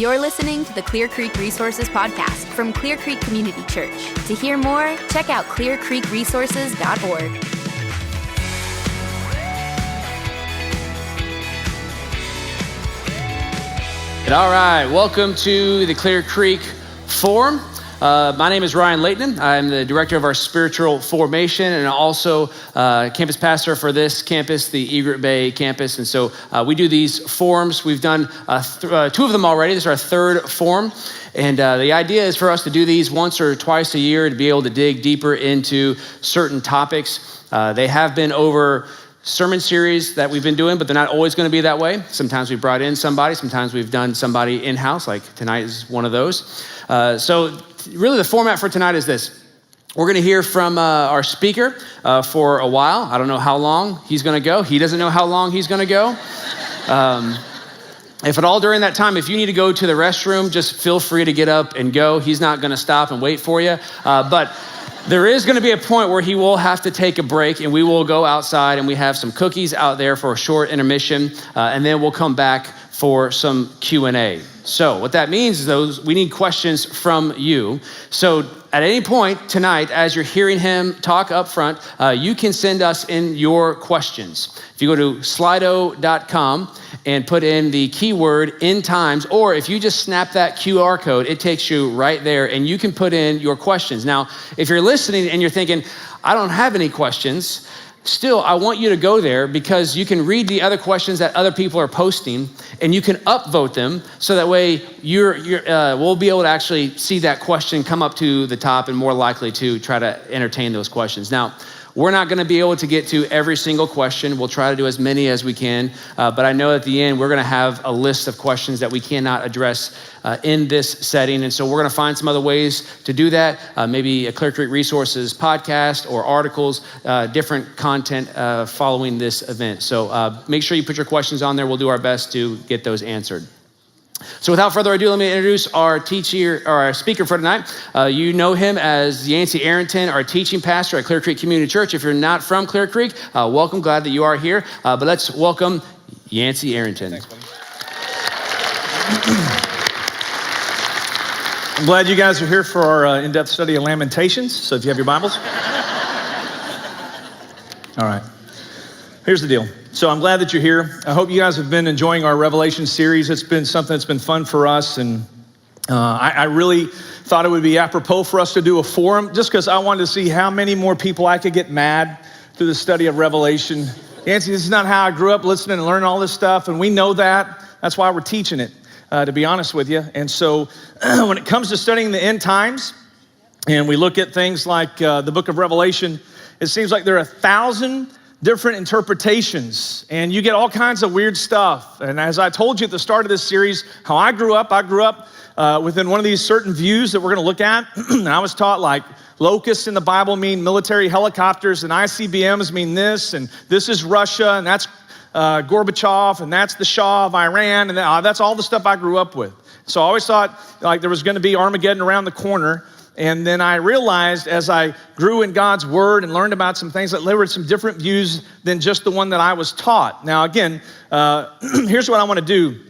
You're listening to the Clearcreek Resources Podcast from Clearcreek Community Church. To hear more, check out clearcreekresources.org. All right, welcome to the Clearcreek Forum. My name is Ryan Leighton. I'm the director of our spiritual formation and also campus pastor for this campus, the Egret Bay campus. And so we do these forums. We've done two of them already. This is our third forum. And the idea is for us to do these once or twice a year to be able to dig deeper into certain topics. They have been over sermon series that we've been doing, but they're not always going to be that way. Sometimes we've brought in somebody. Sometimes we've done somebody in-house, like tonight is one of those. So really the format for tonight is this. We're going to hear from our speaker for a while. I don't know how long he's going to go. He doesn't know how long he's going to go. If at all during that time, if you need to go to the restroom, just feel free to get up and go. He's not going to stop and wait for you. But there is going to be a point where he will have to take a break, and we will go outside, and we have some cookies out there for a short intermission, and then we'll come back for some Q&A. So what that means is we need questions from you. So at any point tonight, as you're hearing him talk up front, you can send us in your questions. If you go to slido.com and put in the keyword end times, or if you just snap that QR code, it takes you right there and you can put in your questions. Now, if you're listening and you're thinking, I don't have any questions, still, I want you to go there because you can read the other questions that other people are posting and you can upvote them so that way we'll be able to actually see that question come up to the top and more likely to try to entertain those questions. Now, we're not going to be able to get to every single question. We'll try to do as many as we can, but I know at the end we're going to have a list of questions that we cannot address in this setting, and so we're going to find some other ways to do that, maybe a Clearcreek Resources podcast or articles, different content following this event. So make sure you put your questions on there. We'll do our best to get those answered. So without further ado, let me introduce our speaker for tonight. You know him as Yancey Arrington, our teaching pastor at Clearcreek Community Church. If you're not from Clearcreek, welcome, glad that you are here. But let's welcome Yancey Arrington. Thanks, buddy. I'm glad you guys are here for our in-depth study of Lamentations. So if you have your Bibles. All right, here's the deal. So I'm glad that you're here. I hope you guys have been enjoying our Revelation series. It's been something that's been fun for us. And I really thought it would be apropos for us to do a forum just because I wanted to see how many more people I could get mad through the study of Revelation. Nancy, this is not how I grew up listening and learning all this stuff. And we know that. That's why we're teaching it, to be honest with you. And so when it comes to studying the end times, and we look at things like the book of Revelation, it seems like there are 1,000 different interpretations, and you get all kinds of weird stuff. And as I told you at the start of this series, how I grew up within one of these certain views that we're gonna look at. And I was taught like locusts in the Bible mean military helicopters, and ICBMs mean this, and this is Russia, and that's Gorbachev, and that's the Shah of Iran, and that's all the stuff I grew up with. So I always thought like there was gonna be Armageddon around the corner. And then I realized as I grew in God's word and learned about some things that there were some different views than just the one that I was taught. Now, again, here's what I want to do.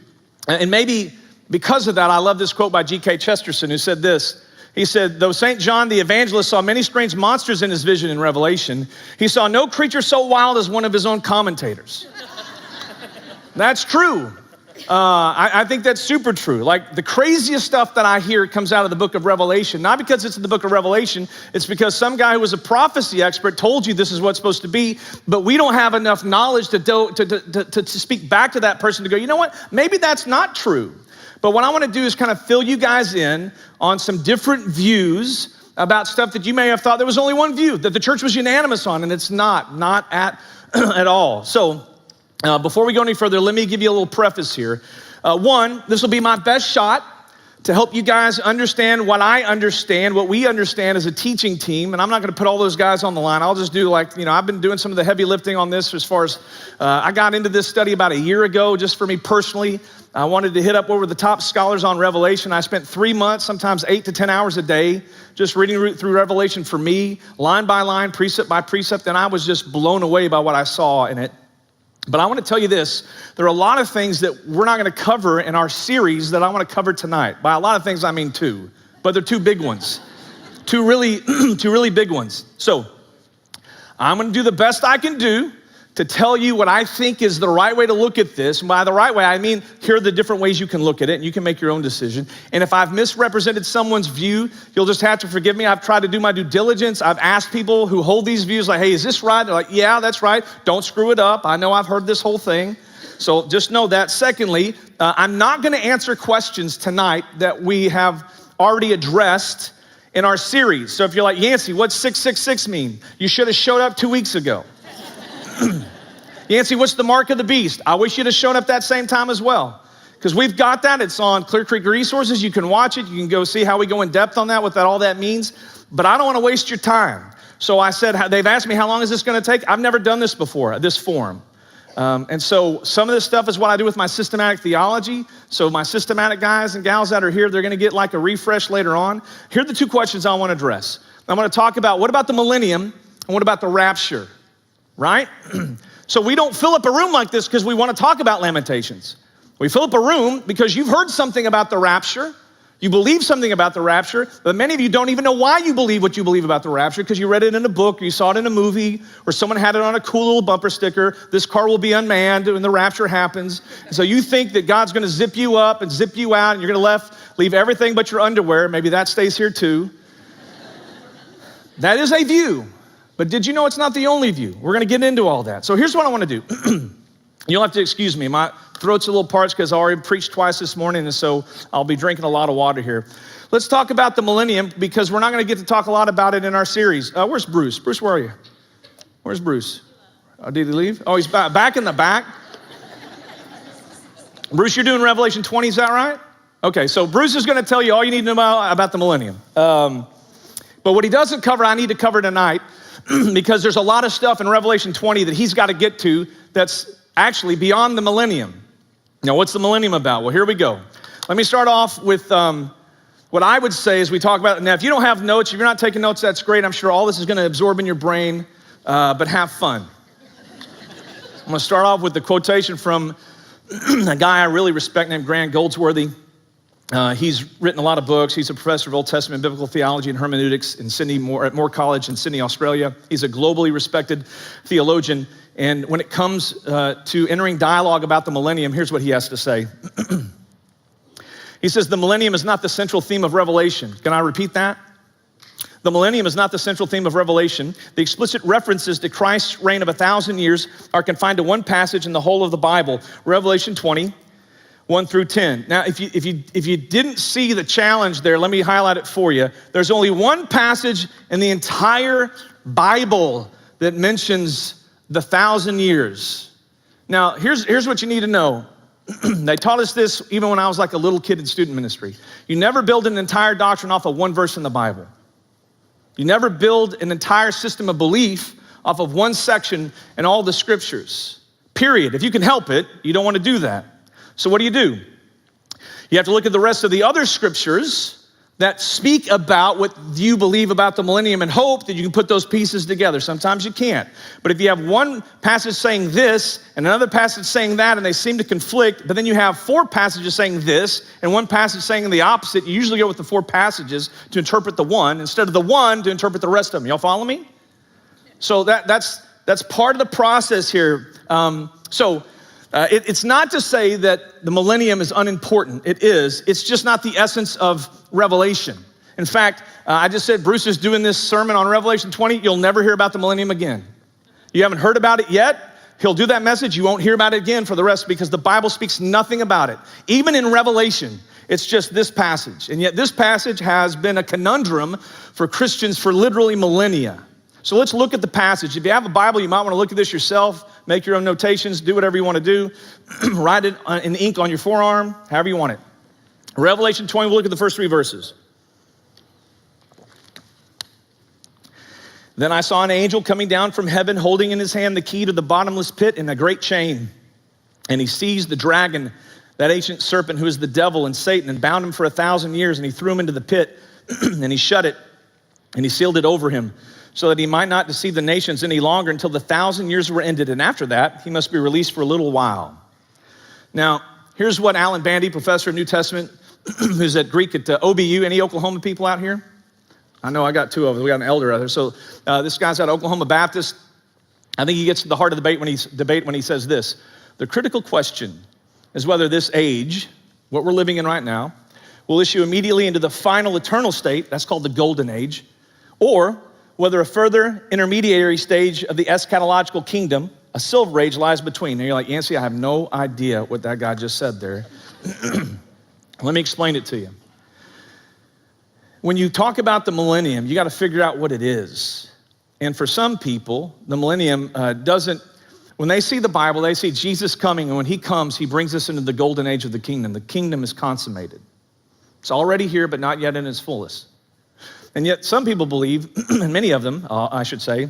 And maybe because of that, I love this quote by G.K. Chesterton, who said this. He said, though St. John the Evangelist saw many strange monsters in his vision in Revelation, he saw no creature so wild as one of his own commentators. That's true. I think that's super true. Like the craziest stuff that I hear comes out of the book of Revelation, not because it's in the book of Revelation, it's because some guy who was a prophecy expert told you this is what's supposed to be, but we don't have enough knowledge to speak back to that person to go, you know what, maybe that's not true. But what I want to do is kind of fill you guys in on some different views about stuff that you may have thought there was only one view, that the church was unanimous on, and it's not at all. So, before we go any further, let me give you a little preface here. One, this will be my best shot to help you guys understand what I understand, what we understand as a teaching team. And I'm not going to put all those guys on the line. I'll just do I've been doing some of the heavy lifting on this as far as I got into this study about a year ago, just for me personally. I wanted to hit up over the top scholars on Revelation. I spent 3 months, sometimes 8 to 10 hours a day, just reading through Revelation for me, line by line, precept by precept. And I was just blown away by what I saw in it. But I want to tell you this, there are a lot of things that we're not going to cover in our series that I want to cover tonight. By a lot of things, I mean two, but they're two big ones. Two really big ones. So I'm going to do the best I can do to tell you what I think is the right way to look at this. And by the right way, I mean, here are the different ways you can look at it, and you can make your own decision. And if I've misrepresented someone's view, you'll just have to forgive me. I've tried to do my due diligence. I've asked people who hold these views, like, hey, is this right? They're like, yeah, that's right. Don't screw it up. I know I've heard this whole thing. So just know that. Secondly, I'm not going to answer questions tonight that we have already addressed in our series. So if you're like, Yancey, what's 666 mean? You should have showed up 2 weeks ago. Yancey, what's the mark of the beast? I wish you'd have shown up that same time as well. Because we've got that. It's on Clearcreek Resources. You can watch it. You can go see how we go in depth on that, what all that means. But I don't want to waste your time. So I said, they've asked me, how long is this going to take? I've never done this before, this forum. And so some of this stuff is what I do with my systematic theology. So my systematic guys and gals that are here, they're going to get like a refresh later on. Here are the two questions I want to address. I'm going to talk about what about the millennium and what about the rapture, right? So we don't fill up a room like this because we want to talk about Lamentations. We fill up a room because you've heard something about the rapture. You believe something about the rapture, but many of you don't even know why you believe what you believe about the rapture because you read it in a book or you saw it in a movie or someone had it on a cool little bumper sticker. This car will be unmanned when the rapture happens. And so you think that God's going to zip you up and zip you out and you're going to leave everything but your underwear. Maybe that stays here too. That is a view. But did you know it's not the only view? We're going to get into all that. So here's what I want to do. You'll have to excuse me. My throat's a little parched because I already preached twice this morning, and so I'll be drinking a lot of water here. Let's talk about the millennium because we're not going to get to talk a lot about it in our series. Where's Bruce? Bruce, where are you? Where's Bruce? Did he leave? Oh, he's back in the back. Bruce, you're doing Revelation 20, is that right? Okay, so Bruce is going to tell you all you need to know about the millennium. But what he doesn't cover, I need to cover tonight because there's a lot of stuff in Revelation 20 that he's got to get to that's actually beyond the millennium. Now, what's the millennium about? Well, here we go. Let me start off with what I would say as we talk about it. Now, if you don't have notes, if you're not taking notes, that's great. I'm sure all this is going to absorb in your brain, but have fun. I'm going to start off with the quotation from a guy I really respect named Grant Goldsworthy. He's written a lot of books. He's a professor of Old Testament biblical theology and hermeneutics at Moore College in Sydney, Australia. He's a globally respected theologian. And when it comes to entering dialogue about the millennium, here's what he has to say. He says, the millennium is not the central theme of Revelation. Can I repeat that? The millennium is not the central theme of Revelation. The explicit references to Christ's reign of 1,000 years are confined to one passage in the whole of the Bible, Revelation 20, 1 through 10. Now, if you didn't see the challenge there, let me highlight it for you. There's only one passage in the entire Bible that mentions the 1,000 years. Now, here's what you need to know. They taught us this even when I was like a little kid in student ministry. You never build an entire doctrine off of one verse in the Bible. You never build an entire system of belief off of one section in all the scriptures. Period. If you can help it, you don't want to do that. So what do? You have to look at the rest of the other scriptures that speak about what you believe about the millennium and hope that you can put those pieces together. Sometimes you can't. But if you have one passage saying this and another passage saying that and they seem to conflict, but then you have 4 passages saying this and one passage saying the opposite, you usually go with the 4 passages to interpret the one instead of the one to interpret the rest of them. Y'all follow me? So that's part of the process here. It's not to say that the millennium is unimportant. It is. It's just not the essence of Revelation. In fact, I just said Bruce is doing this sermon on Revelation 20. You'll never hear about the millennium again. You haven't heard about it yet. He'll do that message. You won't hear about it again for the rest because the Bible speaks nothing about it. Even in Revelation, it's just this passage. And yet this passage has been a conundrum for Christians for literally millennia. So let's look at the passage. If you have a Bible, you might want to look at this yourself, make your own notations, do whatever you want to do. Write it in ink on your forearm, however you want it. Revelation 20, we'll look at the first 3 verses. Then I saw an angel coming down from heaven, holding in his hand the key to the bottomless pit and a great chain. And he seized the dragon, that ancient serpent who is the devil and Satan, and bound him for 1,000 years. And he threw him into the pit, and he shut it, and he sealed it over him so that he might not deceive the nations any longer until the 1,000 years were ended. And after that, he must be released for a little while. Now, here's what Alan Bandy, professor of New Testament, who's at Greek at OBU. Any Oklahoma people out here? I know I got two of them. We got an elder out there. So this guy's out of Oklahoma Baptist. I think he gets to the heart of the debate when he says this. The critical question is whether this age, what we're living in right now, will issue immediately into the final eternal state, that's called the golden age, or whether a further intermediary stage of the eschatological kingdom, a silver age, lies between. And you're like, Yancey, I have no idea what that guy just said there. Let me explain it to you. When you talk about the millennium, you got to figure out what it is. And for some people, the millennium doesn't, when they see the Bible, they see Jesus coming, and when he comes, he brings us into the golden age of the kingdom. The kingdom is consummated. It's already here, but not yet in its fullest. And yet some people believe, and many of them, I should say,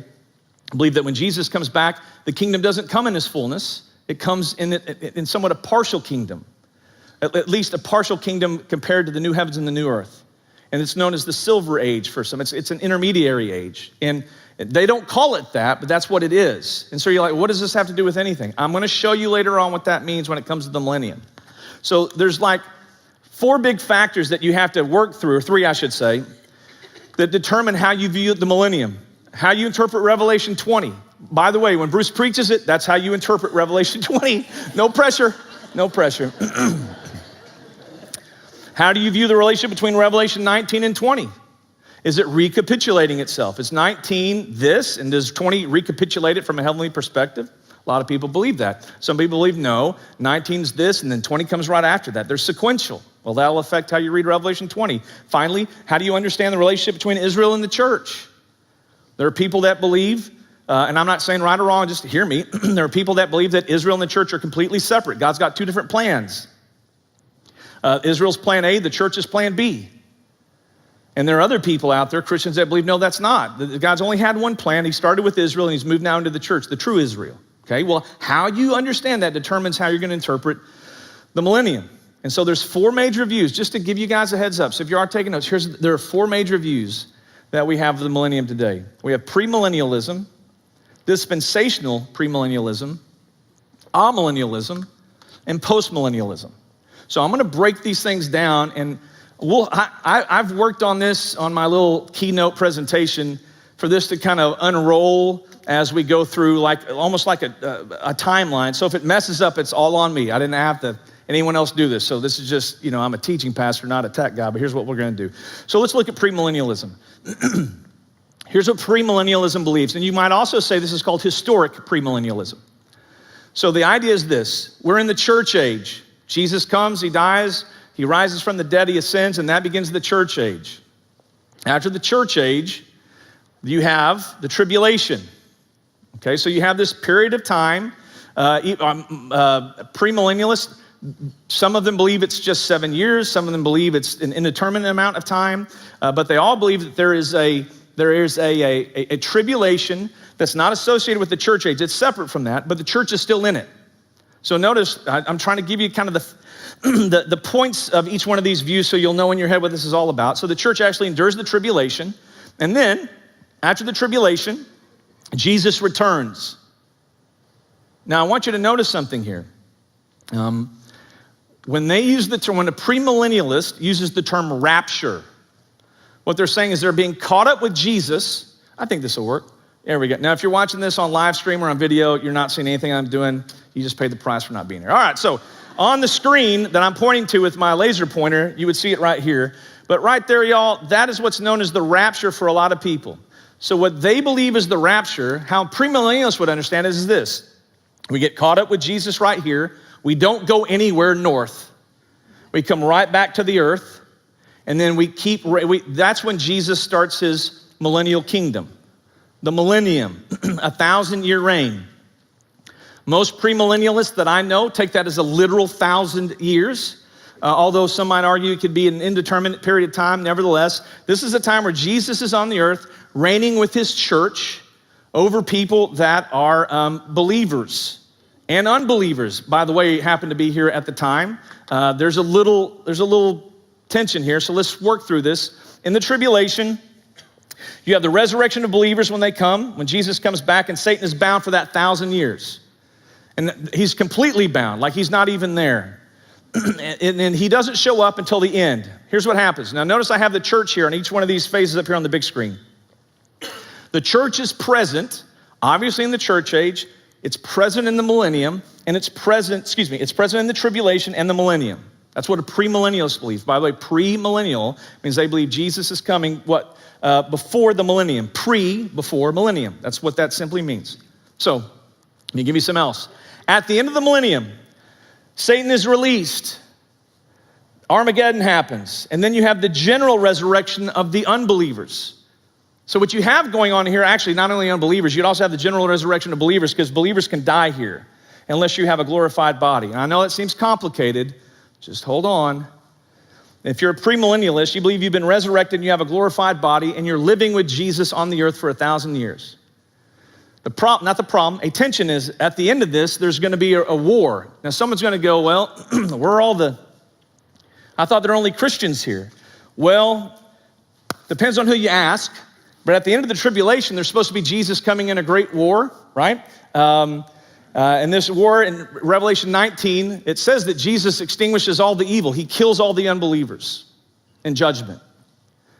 believe that when Jesus comes back, the kingdom doesn't come in its fullness. It comes in somewhat a partial kingdom, at least a partial kingdom compared to the new heavens and the new earth. And it's known as the silver age for some. It's an intermediary age. And they don't call it that, but that's what it is. And so you're like, what does this have to do with anything? I'm going to show you later on what that means when it comes to the millennium. So there's like 4 big factors that you have to work through, or 3, I should say, that determine how you view the millennium, how you interpret Revelation 20. By the way, when Bruce preaches it, that's how you interpret Revelation 20. No pressure, no pressure. How do you view the relationship between Revelation 19 and 20? Is it recapitulating itself? Is 19 this, and does 20 recapitulate it from a heavenly perspective? A lot of people believe that. Some people believe no, 19's this, and then 20 comes right after that. They're sequential. Well, that'll affect how you read Revelation 20. Finally, how do you understand the relationship between Israel and the church? There are people that believe, and I'm not saying right or wrong, just hear me. There are people that believe that Israel and the church are completely separate. God's got 2 different plans. Israel's plan A, the church's plan B. And there are other people out there, Christians, that believe, no, that's not. God's only had one plan. He started with Israel, and he's moved now into the church, the true Israel. Okay, well, how you understand that determines how you're going to interpret the millennium. And so there's 4 major views, just to give you guys a heads up. So if you are taking notes, there are 4 major views that we have of the millennium today. We have premillennialism, dispensational premillennialism, amillennialism, and postmillennialism. So I'm going to break these things down, and I've worked on this on my little keynote presentation for this to kind of unroll as we go through, almost like a timeline. So if it messes up, it's all on me. I didn't have to anyone else do this. So this is just, I'm a teaching pastor, not a tech guy, but here's what we're going to do. So let's look at premillennialism. Here's what premillennialism believes. And you might also say this is called historic premillennialism. So the idea is this: we're in the church age. Jesus comes, he dies, he rises from the dead, he ascends, and that begins the church age. After the church age, you have the tribulation. Okay, so you have this period of time. Premillennialists, some of them believe it's just 7 years. Some of them believe it's an indeterminate amount of time. But they all believe that there is a tribulation that's not associated with the church age. It's separate from that, but the church is still in it. So notice, I'm trying to give you kind of the points of each one of these views so you'll know in your head what this is all about. So the church actually endures the tribulation, and then after the tribulation, Jesus returns. Now I want you to notice something here. When they use the term, when a premillennialist uses the term rapture, what they're saying is they're being caught up with Jesus. I think this will work. There we go. Now, if you're watching this on live stream or on video, you're not seeing anything I'm doing. You just paid the price for not being here. All right, so on the screen that I'm pointing to with my laser pointer, you would see it right here. But right there, y'all, that is what's known as the rapture for a lot of people. So what they believe is the rapture, how premillennialists would understand it is this. We get caught up with Jesus right here. We don't go anywhere north. We come right back to the earth, and then that's when Jesus starts his millennial kingdom. The millennium, 1,000-year reign. Most premillennialists that I know take that as a literal 1,000 years, although some might argue it could be an indeterminate period of time. Nevertheless, this is a time where Jesus is on the earth, reigning with his church over people that are believers and unbelievers. By the way, happen to be here at the time. There's a little tension here, so let's work through this. In the tribulation, You have the resurrection of believers when they come, when Jesus comes back, and Satan is bound for that 1,000 years. And he's completely bound, like he's not even there. And he doesn't show up until the end. Here's what happens. Now notice I have the church here on each one of these phases up here on the big screen. The church is present, obviously in the church age. It's present in the millennium, and it's present in the tribulation and the millennium. That's what a premillennialist believes. By the way, premillennial means they believe Jesus is coming, before the millennium. Before millennium. That's what that simply means. So, let me give you some else. At the end of the millennium, Satan is released. Armageddon happens. And then you have the general resurrection of the unbelievers. So what you have going on here, actually, not only unbelievers, you'd also have the general resurrection of believers, because believers can die here unless you have a glorified body. And I know it seems complicated. Just hold on. If you're a premillennialist, you believe you've been resurrected and you have a glorified body and you're living with Jesus on the earth for 1,000 years. A tension is, at the end of this, there's gonna be a war. Now someone's gonna go, well, I thought there were only Christians here. Well, depends on who you ask, but at the end of the tribulation, there's supposed to be Jesus coming in a great war, right? And this war in Revelation 19, it says that Jesus extinguishes all the evil. He kills all the unbelievers in judgment.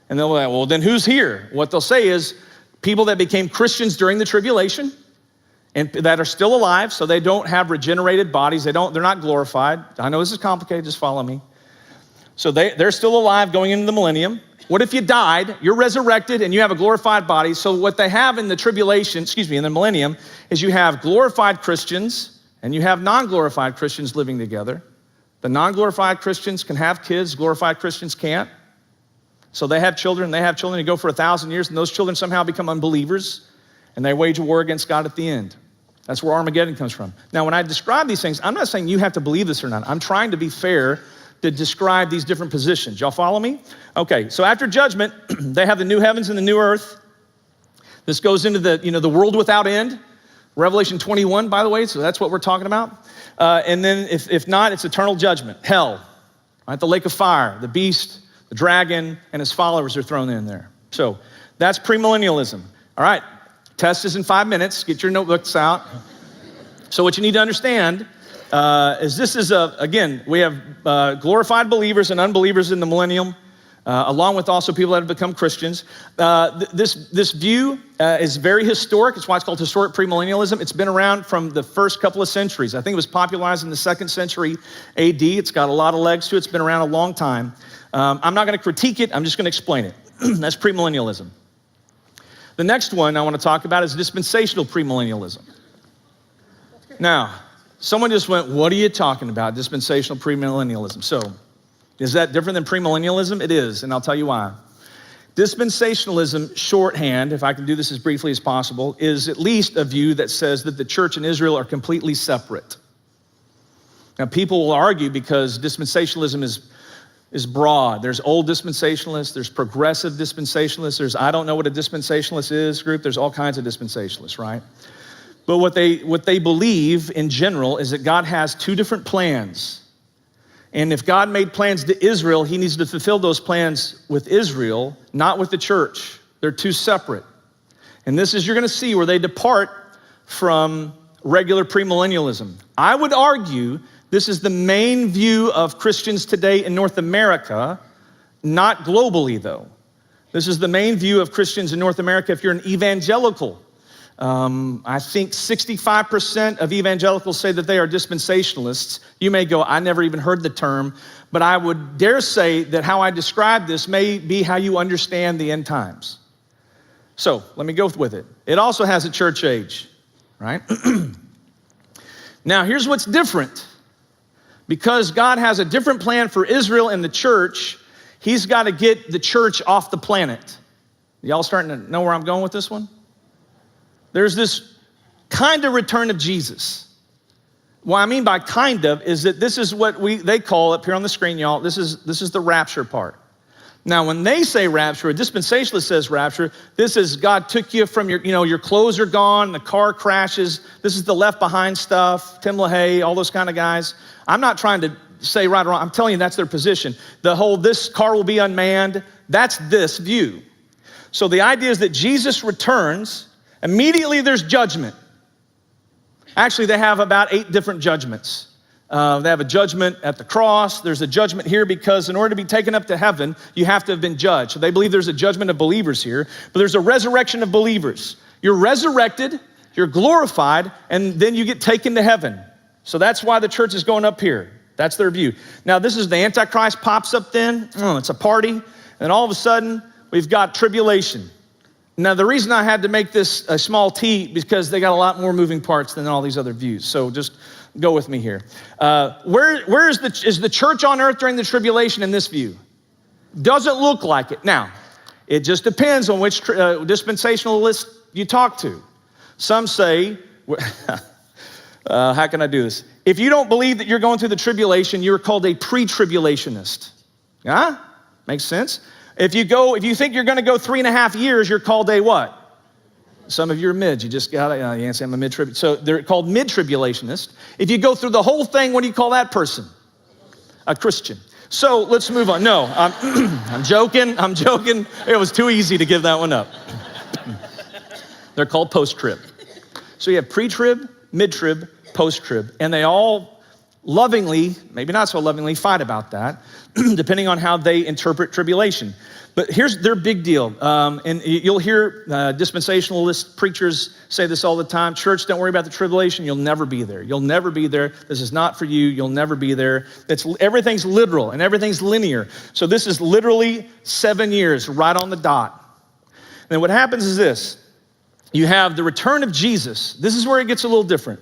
And they'll be like, well, then who's here? What they'll say is people that became Christians during the tribulation and that are still alive, so they don't have regenerated bodies. They're not glorified. I know this is complicated, just follow me. So they're still alive going into the millennium. What if you died, you're resurrected, and you have a glorified body? So what they have in the tribulation, in the millennium, is you have glorified Christians and you have non-glorified Christians living together. The non-glorified Christians can have kids, glorified Christians can't. So they have children, you go for 1,000 years, and those children somehow become unbelievers, and they wage a war against God at the end. That's where Armageddon comes from. Now, when I describe these things, I'm not saying you have to believe this or not. I'm trying to be fair to describe these different positions. Y'all follow me? Okay, so after judgment, they have the new heavens and the new earth. This goes into the world without end. Revelation 21, by the way, so that's what we're talking about. And then if not, it's eternal judgment, hell, right? The lake of fire, the beast, the dragon, and his followers are thrown in there. So that's premillennialism. All right, test is in 5 minutes. Get your notebooks out. So what you need to understand is this is again, we have glorified believers and unbelievers in the millennium, along with also people that have become Christians. This view is very historic. It's why it's called historic premillennialism. It's been around from the first couple of centuries. I think it was popularized in the 2nd century AD. It's got a lot of legs to it. It's been around a long time. I'm not going to critique it. I'm just going to explain it. That's premillennialism. The next one I want to talk about is dispensational premillennialism. Now, someone just went, what are you talking about, dispensational premillennialism? So, is that different than premillennialism? It is, and I'll tell you why. Dispensationalism, shorthand, if I can do this as briefly as possible, is at least a view that says that the church and Israel are completely separate. Now, people will argue because dispensationalism is broad. There's old dispensationalists, there's progressive dispensationalists, there's I don't know what a dispensationalist is group, there's all kinds of dispensationalists, right? But what they believe in general is that God has two different plans. And if God made plans to Israel, he needs to fulfill those plans with Israel, not with the church. They're two separate. And this is, you're gonna see where they depart from regular premillennialism. I would argue this is the main view of Christians today in North America, not globally though. This is the main view of Christians in North America if you're an evangelical. I think 65% of evangelicals say that they are dispensationalists. You may go, I never even heard the term, but I would dare say that how I describe this may be how you understand the end times. So let me go with it. It also has a church age, right? Now here's what's different. Because God has a different plan for Israel and the church, he's got to get the church off the planet. Y'all starting to know where I'm going with this one? There's this kind of return of Jesus. What I mean by kind of is that this is what they call up here on the screen, y'all. This is the rapture part. Now, when they say rapture, a dispensationalist says rapture, this is God took you from your clothes are gone, the car crashes. This is the Left Behind stuff, Tim LaHaye, all those kind of guys. I'm not trying to say right or wrong. I'm telling you that's their position. The whole, this car will be unmanned, that's this view. So the idea is that Jesus returns, immediately there's judgment. Actually, they have about 8 different judgments. They have a judgment at the cross. There's a judgment here because in order to be taken up to heaven, you have to have been judged. So they believe there's a judgment of believers here, but there's a resurrection of believers. You're resurrected, you're glorified, and then you get taken to heaven. So that's why the church is going up here. That's their view. Now, this is the Antichrist pops up then. It's a party. And all of a sudden, we've got tribulation. Now, the reason I had to make this a small t because they got a lot more moving parts than all these other views. So just go with me here. Where is the church on earth during the tribulation in this view? Doesn't look like it. Now, it just depends on which dispensationalist you talk to. Some say, how can I do this? If you don't believe that you're going through the tribulation, you're called a pre-tribulationist. Huh? Makes sense? If you think you're gonna go 3.5 years, you're called a what? Some of you are mids. You just got it. You can't say I'm a mid-trib. So they're called mid-tribulationist. If you go through the whole thing, what do you call that person? A Christian. So let's move on. No, I'm joking. It was too easy to give that one up. They're called post-trib. So you have pre-trib, mid-trib, post-trib, and they all lovingly, maybe not so lovingly, fight about that, depending on how they interpret tribulation. But here's their big deal, and you'll hear dispensationalist preachers say this all the time: church, don't worry about the tribulation, you'll never be there. You'll never be there. This is not for you, you'll never be there. Everything's literal and everything's linear. So this is literally 7 years, right on the dot. And what happens is this: you have the return of Jesus. This is where it gets a little different.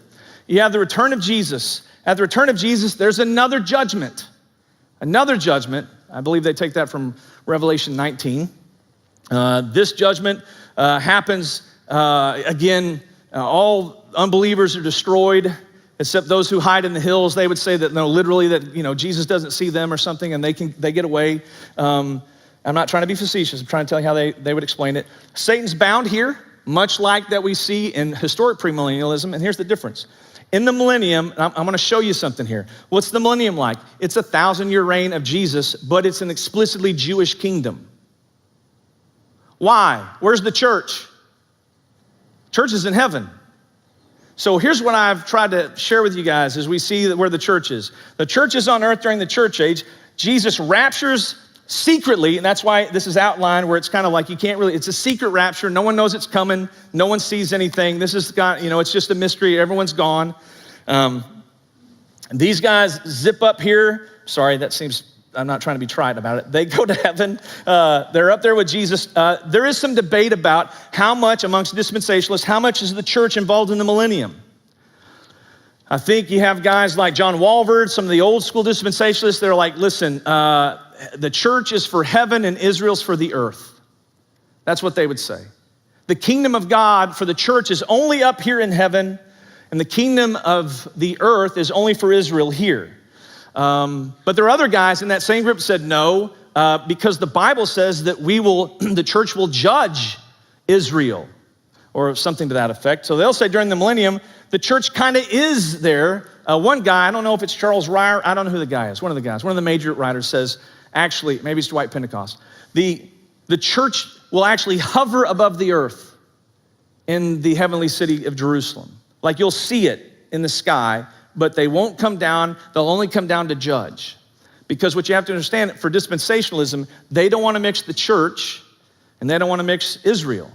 You have the return of Jesus. At the return of Jesus, there's another judgment. Another judgment. I believe they take that from Revelation 19. This judgment happens again. All unbelievers are destroyed, except those who hide in the hills. They would say that no, literally that Jesus doesn't see them or something, and they get away. I'm not trying to be facetious. I'm trying to tell you how they would explain it. Satan's bound here, much like that we see in historic premillennialism. And here's the difference. In the millennium, I'm going to show you something here. What's the millennium like? It's a 1,000-year reign of Jesus, but it's an explicitly Jewish kingdom. Why? Where's the church? Church is in heaven. So here's what I've tried to share with you guys as we see where the church is. The church is on earth during the church age. Jesus raptures secretly, and that's why this is outlined where it's kind of like you can't really, it's a secret rapture. No one knows it's coming. No one sees anything. This is, it's just a mystery. Everyone's gone. These guys zip up here. Sorry, I'm not trying to be trite about it. They go to heaven. They're up there with Jesus. There is some debate about how much amongst dispensationalists, how much is the church involved in the millennium? I think you have guys like John Walvoord, some of the old school dispensationalists. They're like, listen, the church is for heaven and Israel's for the earth. That's what they would say. The kingdom of God for the church is only up here in heaven, and the kingdom of the earth is only for Israel here. But there are other guys in that same group that said no, because the Bible says that the church will judge Israel, or something to that effect. So they'll say during the millennium, the church kind of is there. One guy, I don't know if it's Charles Ryer, I don't know who the guy is. One of the major writers says, actually, maybe it's Dwight Pentecost, the church will actually hover above the earth in the heavenly city of Jerusalem. Like you'll see it in the sky, but they won't come down. They'll only come down to judge. Because what you have to understand, for dispensationalism, they don't want to mix the church and they don't want to mix Israel.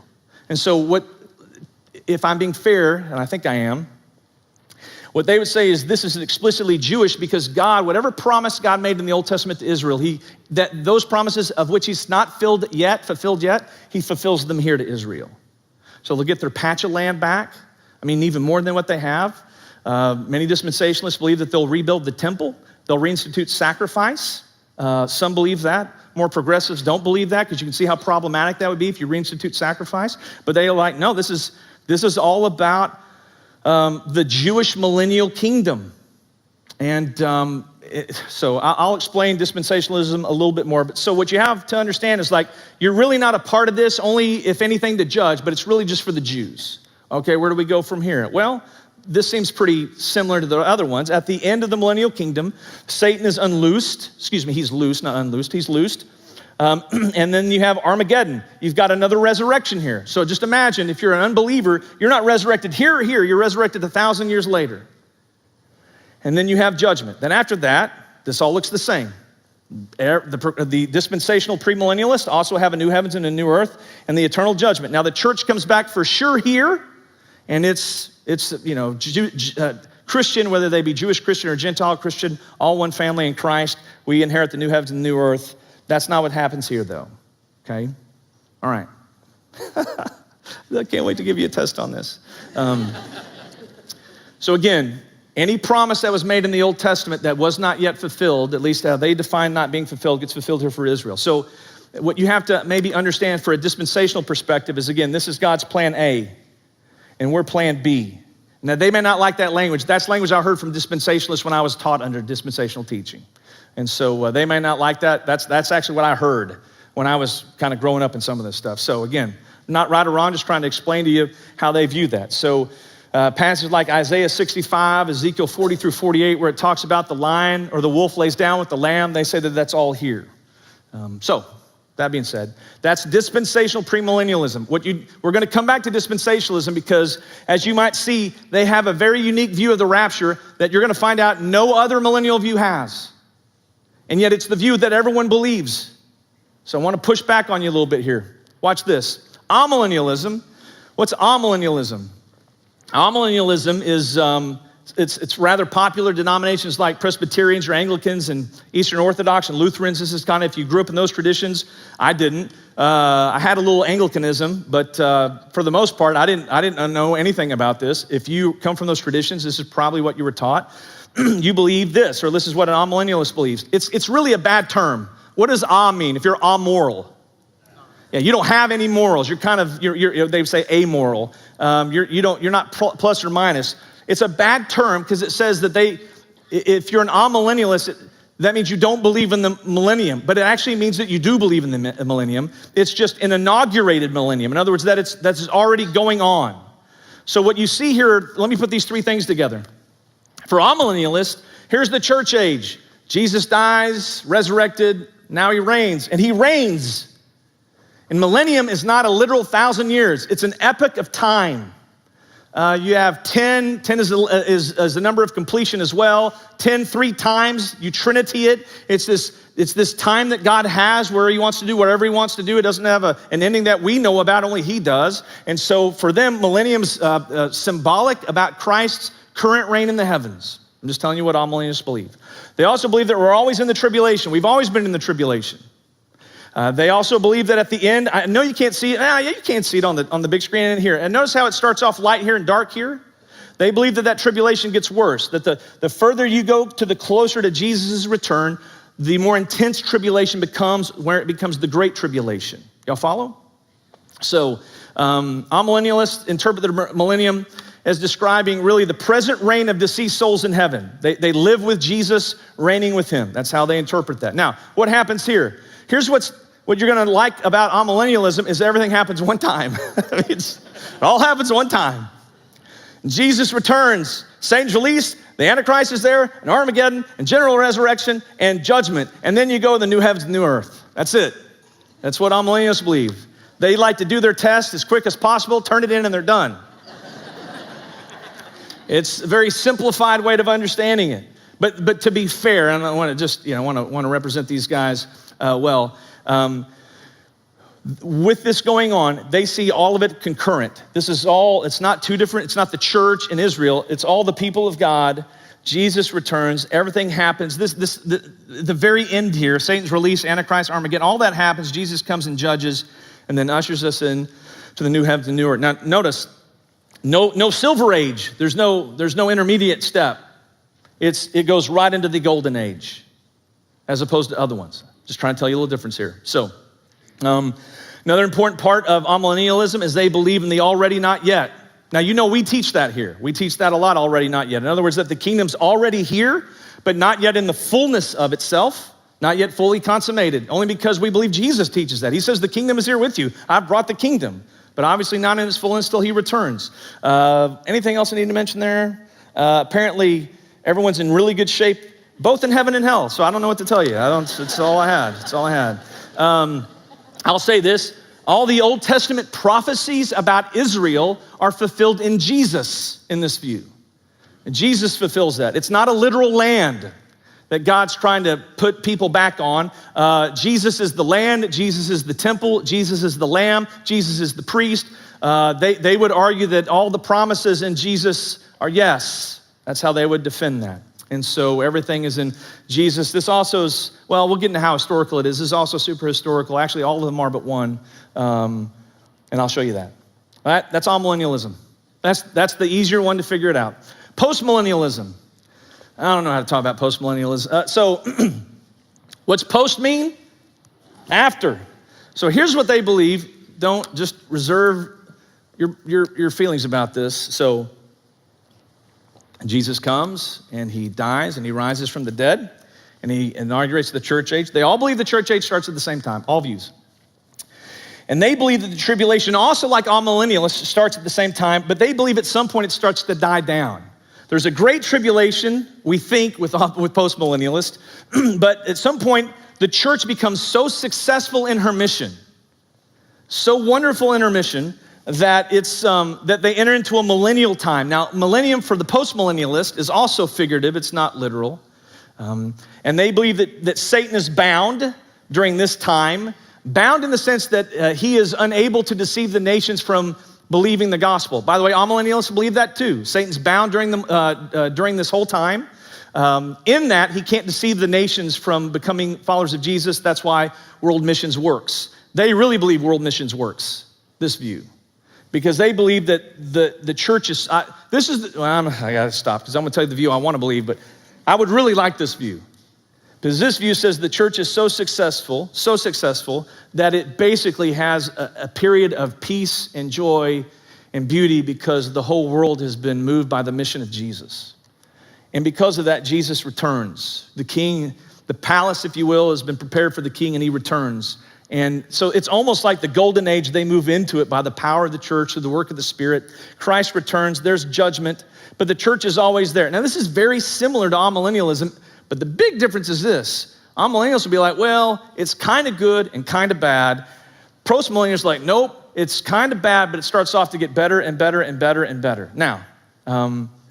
And so if I'm being fair, and I think I am, what they would say is this is explicitly Jewish because God, whatever promise God made in the Old Testament to Israel, those promises of which he's not fulfilled yet, he fulfills them here to Israel. So they'll get their patch of land back. I mean, even more than what they have. Many dispensationalists believe that they'll rebuild the temple. They'll reinstitute sacrifice. Some believe that. More progressives don't believe that because you can see how problematic that would be if you reinstitute sacrifice. But they are like, no, this is all about the Jewish millennial kingdom. And so I'll explain dispensationalism a little bit more. But so what you have to understand is like, you're really not a part of this, only if anything to judge, but it's really just for the Jews. Okay, where do we go from here? Well, this seems pretty similar to the other ones. At the end of the millennial kingdom, Satan is unloosed. Excuse me, he's loose, not unloosed. He's loosed. And then you have Armageddon. You've got another resurrection here. So just imagine if you're an unbeliever, you're not resurrected here or here, you're resurrected 1,000 years later. And then you have judgment. Then after that, this all looks the same. The dispensational premillennialists also have a new heavens and a new earth and the eternal judgment. Now the church comes back for sure here, and it's Christian, whether they be Jewish Christian or Gentile Christian, all one family in Christ. We inherit the new heavens and the new earth. That's not what happens here, though, okay? All right. I can't wait to give you a test on this. So again, any promise that was made in the Old Testament that was not yet fulfilled, at least how they define not being fulfilled, gets fulfilled here for Israel. So what you have to maybe understand for a dispensational perspective is, again, this is God's plan A, and we're plan B. Now, they may not like that language. That's language I heard from dispensationalists when I was taught under dispensational teaching. And so they may not like that. That's actually what I heard when I was kind of growing up in some of this stuff. So again, not right or wrong, just trying to explain to you how they view that. So passages like Isaiah 65, Ezekiel 40 through 48, where it talks about the lion or the wolf lays down with the lamb, they say that that's all here. So that being said, that's dispensational premillennialism. We're going to come back to dispensationalism because, as you might see, they have a very unique view of the rapture that you're going to find out no other millennial view has. And yet it's the view that everyone believes. So I want to push back on you a little bit here. Watch this. Amillennialism. What's amillennialism? Amillennialism is it's rather popular denominations like Presbyterians or Anglicans and Eastern Orthodox and Lutherans. This is kind of, if you grew up in those traditions. I didn't. I had a little Anglicanism, but for the most part, I didn't know anything about this. If you come from those traditions, this is probably what you were taught. You believe this, or this is what an amillennialist believes. It's really a bad term. What does mean? If you're amoral, yeah, you don't have any morals. You're kind of they say amoral. You're not plus or minus. It's a bad term because it says that if you're an amillennialist, that means you don't believe in the millennium, but it actually means that you do believe in the millennium. It's just an inaugurated millennium. In other words, that's already going on. So what you see here, let me put these three things together. For amillennialists, here's the church age. Jesus dies, resurrected, now he reigns, and he reigns. And millennium is not a literal 1,000 years. It's an epoch of time. You have 10 is the number of completion as well. 10 3 times, you trinity it. It's this time that God has where he wants to do whatever he wants to do. It doesn't have an ending that we know about, only he does. And so for them, millennium's symbolic about Christ's current reign in the heavens. I'm just telling you what amillennialists believe. They also believe that we're always in the tribulation. We've always been in the tribulation. They also believe that at the end, I know you can't see it. Yeah, you can't see it on the big screen in here. And notice how it starts off light here and dark here. They believe that tribulation gets worse, that the further you go to the closer to Jesus' return, the more intense tribulation becomes, where it becomes the great tribulation. Y'all follow? So amillennialists interpret the millennium as describing really the present reign of deceased souls in heaven. They live with Jesus, reigning with him. That's how they interpret that. Now, what happens here? Here's what you're gonna like about amillennialism is everything happens one time. It all happens one time. Jesus returns, Satan's released, the Antichrist is there, and Armageddon, and general resurrection, and judgment. And then you go to the new heavens and new earth. That's it. That's what amillennialists believe. They like to do their test as quick as possible, turn it in, and they're done. It's a very simplified way of understanding it. But to be fair, and I want to just, want to represent these guys well. With this going on, they see all of it concurrent. This is all, it's not two different, it's not the church in Israel, it's all the people of God. Jesus returns, everything happens. The very end here, Satan's release, Antichrist, Armageddon, all that happens. Jesus comes and judges and then ushers us in to the new heavens and new earth. Now notice, no silver age. There's no intermediate step. It goes right into the golden age as opposed to other ones. Just trying to tell you a little difference here. So another important part of amillennialism is they believe in the already not yet. Now, we teach that here. We teach that a lot, already not yet. In other words, that the kingdom's already here, but not yet in the fullness of itself, not yet fully consummated, only because we believe Jesus teaches that. He says the kingdom is here with you. I've brought the kingdom, but obviously not in its fullness till he returns. Anything else I need to mention there? Apparently, everyone's in really good shape, both in heaven and hell. So I don't know what to tell you. It's all I had. It's all I had. I'll say this, all the Old Testament prophecies about Israel are fulfilled in Jesus in this view. And Jesus fulfills that. It's not a literal land that God's trying to put people back on. Jesus is the land, Jesus is the temple, Jesus is the lamb, Jesus is the priest. They would argue that all the promises in Jesus are yes. That's how they would defend that. And so everything is in Jesus. This also is, well, we'll get into how historical it is. This is also super historical. Actually, all of them are but one. And I'll show you that. All right, that's Amillennialism. That's the easier one to figure it out. Postmillennialism. I don't know how to talk about postmillennialism. So what's post mean? After. So here's what they believe. Don't just reserve your feelings about this. So Jesus comes and he dies and he rises from the dead and he inaugurates the church age. They all believe the church age starts at the same time, all views. And they believe that the tribulation, also like all millennialists, starts at the same time, but they believe at some point it starts to die down. There's a great tribulation, we think, with postmillennialists, but at some point, the church becomes so successful in her mission, so wonderful in her mission, that that they enter into a millennial time. Now, millennium for the postmillennialist is also figurative, it's not literal. And they believe that Satan is bound during this time, bound in the sense that he is unable to deceive the nations from believing the gospel. By the way, Amillennialists believe that too. Satan's bound during this whole time. In that, he can't deceive the nations from becoming followers of Jesus. That's why world missions works. They really believe world missions works, this view. Because they believe that the church is, I gotta stop because I'm gonna tell you the view I wanna believe, but I would really like this view. Because this view says the church is so successful that it basically has a period of peace and joy and beauty because the whole world has been moved by the mission of Jesus. And because of that, Jesus returns. The king, the palace, if you will, has been prepared for the king and he returns. And so it's almost like the golden age, they move into it by the power of the church, through the work of the Spirit. Christ returns, there's judgment, but the church is always there. Now this is very similar to Amillennialism, but the big difference is this. Amillennials will be like, well, it's kind of good and kind of bad. Postmillennials are like, nope, it's kind of bad, but it starts off to get better and better and better and better. Now,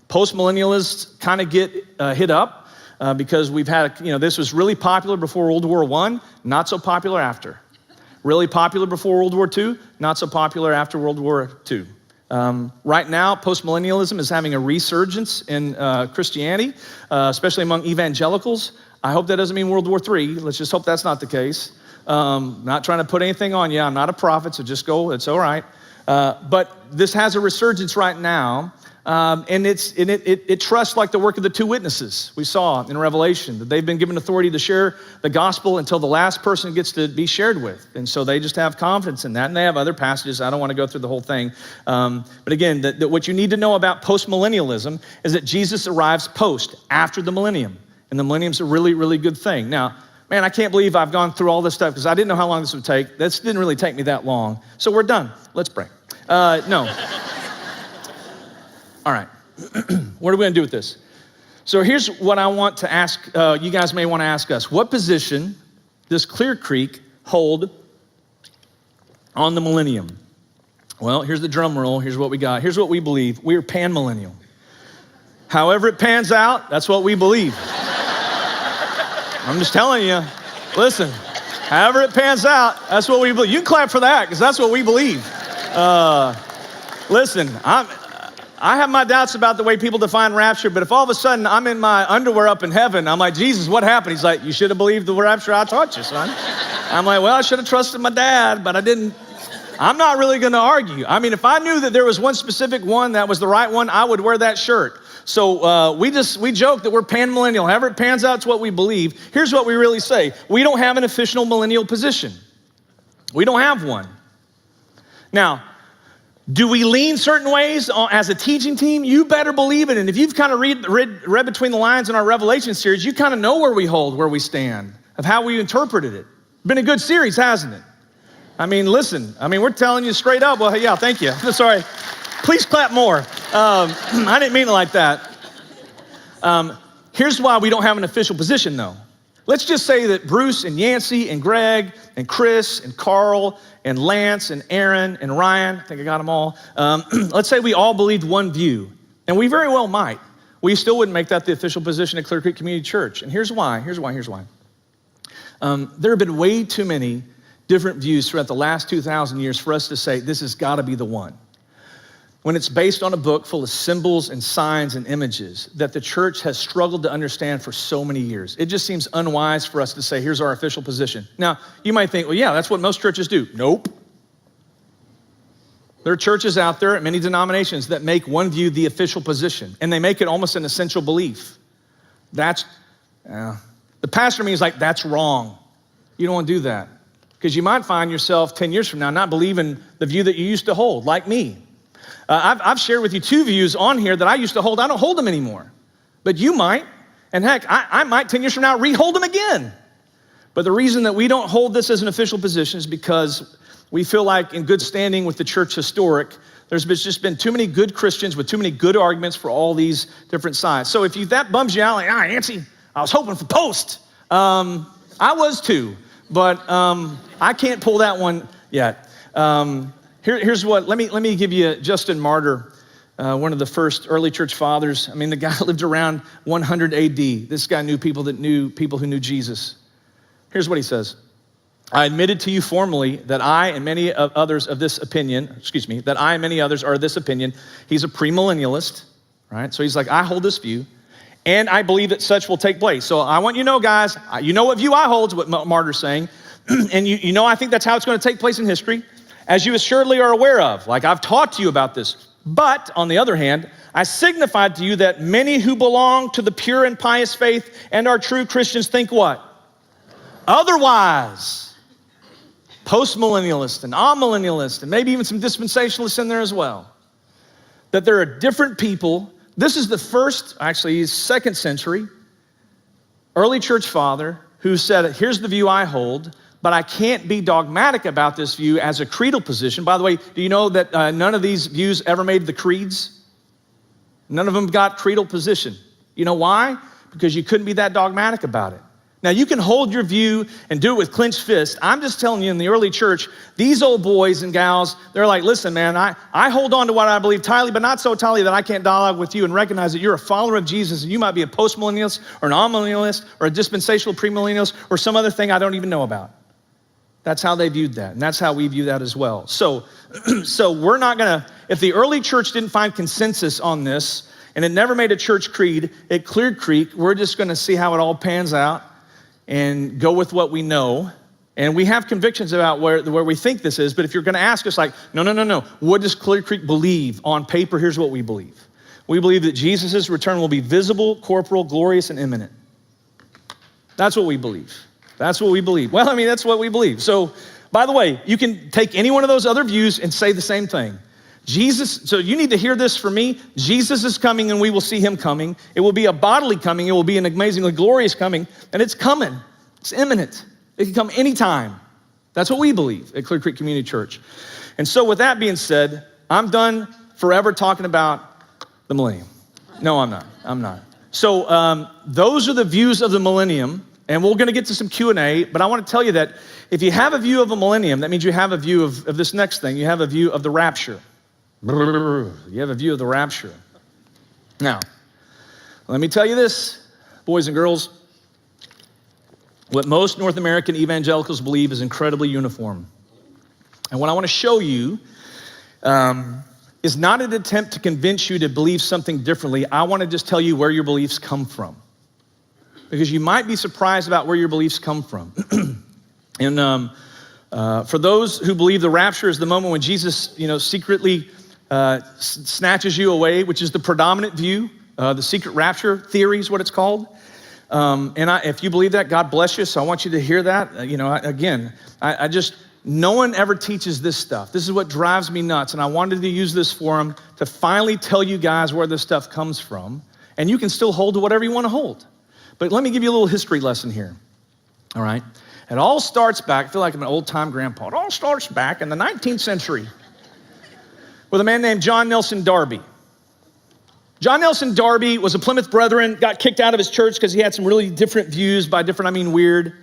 postmillennialists kind of get hit up because we've had, this was really popular before World War I, not so popular after. Really popular before World War II, not so popular after World War II. Right now, postmillennialism is having a resurgence in Christianity, especially among evangelicals. I hope that doesn't mean World War III. Let's just hope that's not the case. Not trying to put anything on you. I'm not a prophet, so just go. It's all right. But this has a resurgence right now. And it trusts like the work of the two witnesses we saw in Revelation, that they've been given authority to share the gospel until the last person gets to be shared with. And so they just have confidence in that. And they have other passages. I don't want to go through the whole thing. But again, what you need to know about postmillennialism is that Jesus arrives after the millennium. And the millennium's a really, really good thing. Now, man, I can't believe I've gone through all this stuff because I didn't know how long this would take. This didn't really take me that long. So we're done. Let's pray. No. All right, what are we gonna do with this? So here's what I want to ask, you guys may wanna ask us. What position does Clearcreek hold on the millennium? Well, here's the drum roll, here's what we got. Here's what we believe, we are pan-millennial. However it pans out, that's what we believe. I'm just telling you, listen, however it pans out, that's what we believe. You can clap for that, because that's what we believe. Listen, I have my doubts about the way people define rapture, but if all of a sudden I'm in my underwear up in heaven, I'm like, Jesus, what happened? He's like, you should have believed the rapture I taught you, son. I'm like, well, I should have trusted my dad, but I didn't. I'm not really gonna argue. I mean, if I knew that there was one specific one that was the right one, I would wear that shirt. So we joke that we're pan-millennial. However it pans out, it's what we believe. Here's what we really say. We don't have an official millennial position. We don't have one. Now, do we lean certain ways as a teaching team? You better believe it. And if you've kind of read between the lines in our Revelation series, you kind of know where we stand, of how we interpreted it. Been a good series, hasn't it? I mean, listen, we're telling you straight up. Well, yeah, thank you. Sorry. Please clap more. I didn't mean it like that. Here's why we don't have an official position, though. Let's just say that Bruce and Yancey and Greg and Chris and Carl and Lance and Aaron and Ryan, I think I got them all. Let's say we all believed one view, and we very well might. We still wouldn't make that the official position at Clearcreek Community Church. And here's why. There have been way too many different views throughout the last 2,000 years for us to say this has got to be the one. When it's based on a book full of symbols and signs and images that the church has struggled to understand for so many years. It just seems unwise for us to say, here's our official position. Now, you might think, well, yeah, that's what most churches do. Nope. There are churches out there, many denominations, that make one view the official position, and they make it almost an essential belief. The pastor means like, that's wrong. You don't want to do that. Because you might find yourself 10 years from now not believing the view that you used to hold, like me. I've shared with you 2 views on here that I used to hold. I don't hold them anymore. But you might. And heck, I might 10 years from now re-hold them again. But the reason that we don't hold this as an official position is because we feel like in good standing with the church historic, there's just been too many good Christians with too many good arguments for all these different sides. So if that bums you out, like, Nancy, I was hoping for post. I was too, but I can't pull that one yet. Here's what, let me give you Justin Martyr, one of the first early church fathers. I mean, the guy lived around 100 AD. This guy knew people who knew Jesus. Here's what he says. I admitted to you formally that I and many others are of this opinion. He's a premillennialist, right? So he's like, I hold this view, and I believe that such will take place. So I want you to know, guys, you know what view I hold is what Martyr's saying. And you know I think that's how it's going to take place in history, as you assuredly are aware of. Like, I've talked to you about this. But on the other hand, I signified to you that many who belong to the pure and pious faith and are true Christians think what? Otherwise. Post-millennialists and amillennialists and maybe even some dispensationalists in there as well. That there are different people. This is the first, actually, second century early church father who said, here's the view I hold, but I can't be dogmatic about this view as a creedal position. By the way, do you know that none of these views ever made the creeds? None of them got creedal position. You know why? Because you couldn't be that dogmatic about it. Now, you can hold your view and do it with clenched fist. I'm just telling you, in the early church, these old boys and gals, they're like, listen, man, I hold on to what I believe tightly, but not so tightly that I can't dialogue with you and recognize that you're a follower of Jesus and you might be a post-millennialist or an amillennialist or a dispensational pre-millennialist or some other thing I don't even know about. That's how they viewed that, and that's how we view that as well. So we're not gonna, if the early church didn't find consensus on this, and it never made a church creed at Clearcreek, we're just gonna see how it all pans out and go with what we know. And we have convictions about where we think this is, but if you're gonna ask us like, no, what does Clearcreek believe? On paper, here's what we believe. We believe that Jesus' return will be visible, corporal, glorious, and imminent. That's what we believe. That's what we believe. Well, I mean, that's what we believe. So, by the way, you can take any one of those other views and say the same thing. So you need to hear this from me. Jesus is coming and we will see him coming. It will be a bodily coming. It will be an amazingly glorious coming, and it's coming. It's imminent. It can come anytime. That's what we believe at Clearcreek Community Church. And so with that being said, I'm done forever talking about the millennium. No, I'm not. So those are the views of the millennium. And we're going to get to some Q&A, but I want to tell you that if you have a view of a millennium, that means you have a view of this next thing. You have a view of the rapture. You have a view of the rapture. Now, let me tell you this, boys and girls. What most North American evangelicals believe is incredibly uniform. And what I want to show you is not an attempt to convince you to believe something differently. I want to just tell you where your beliefs come from, because you might be surprised about where your beliefs come from. And for those who believe the rapture is the moment when Jesus, secretly snatches you away, which is the predominant view, the secret rapture theory is what it's called. If you believe that, God bless you. So I want you to hear that. No one ever teaches this stuff. This is what drives me nuts. And I wanted to use this forum to finally tell you guys where this stuff comes from. And you can still hold to whatever you want to hold. But let me give you a little history lesson here, all right? It all starts back, I feel like I'm an old-time grandpa. It all starts back in the 19th century with a man named John Nelson Darby. John Nelson Darby was a Plymouth Brethren, got kicked out of his church because he had some really different views. By different, I mean weird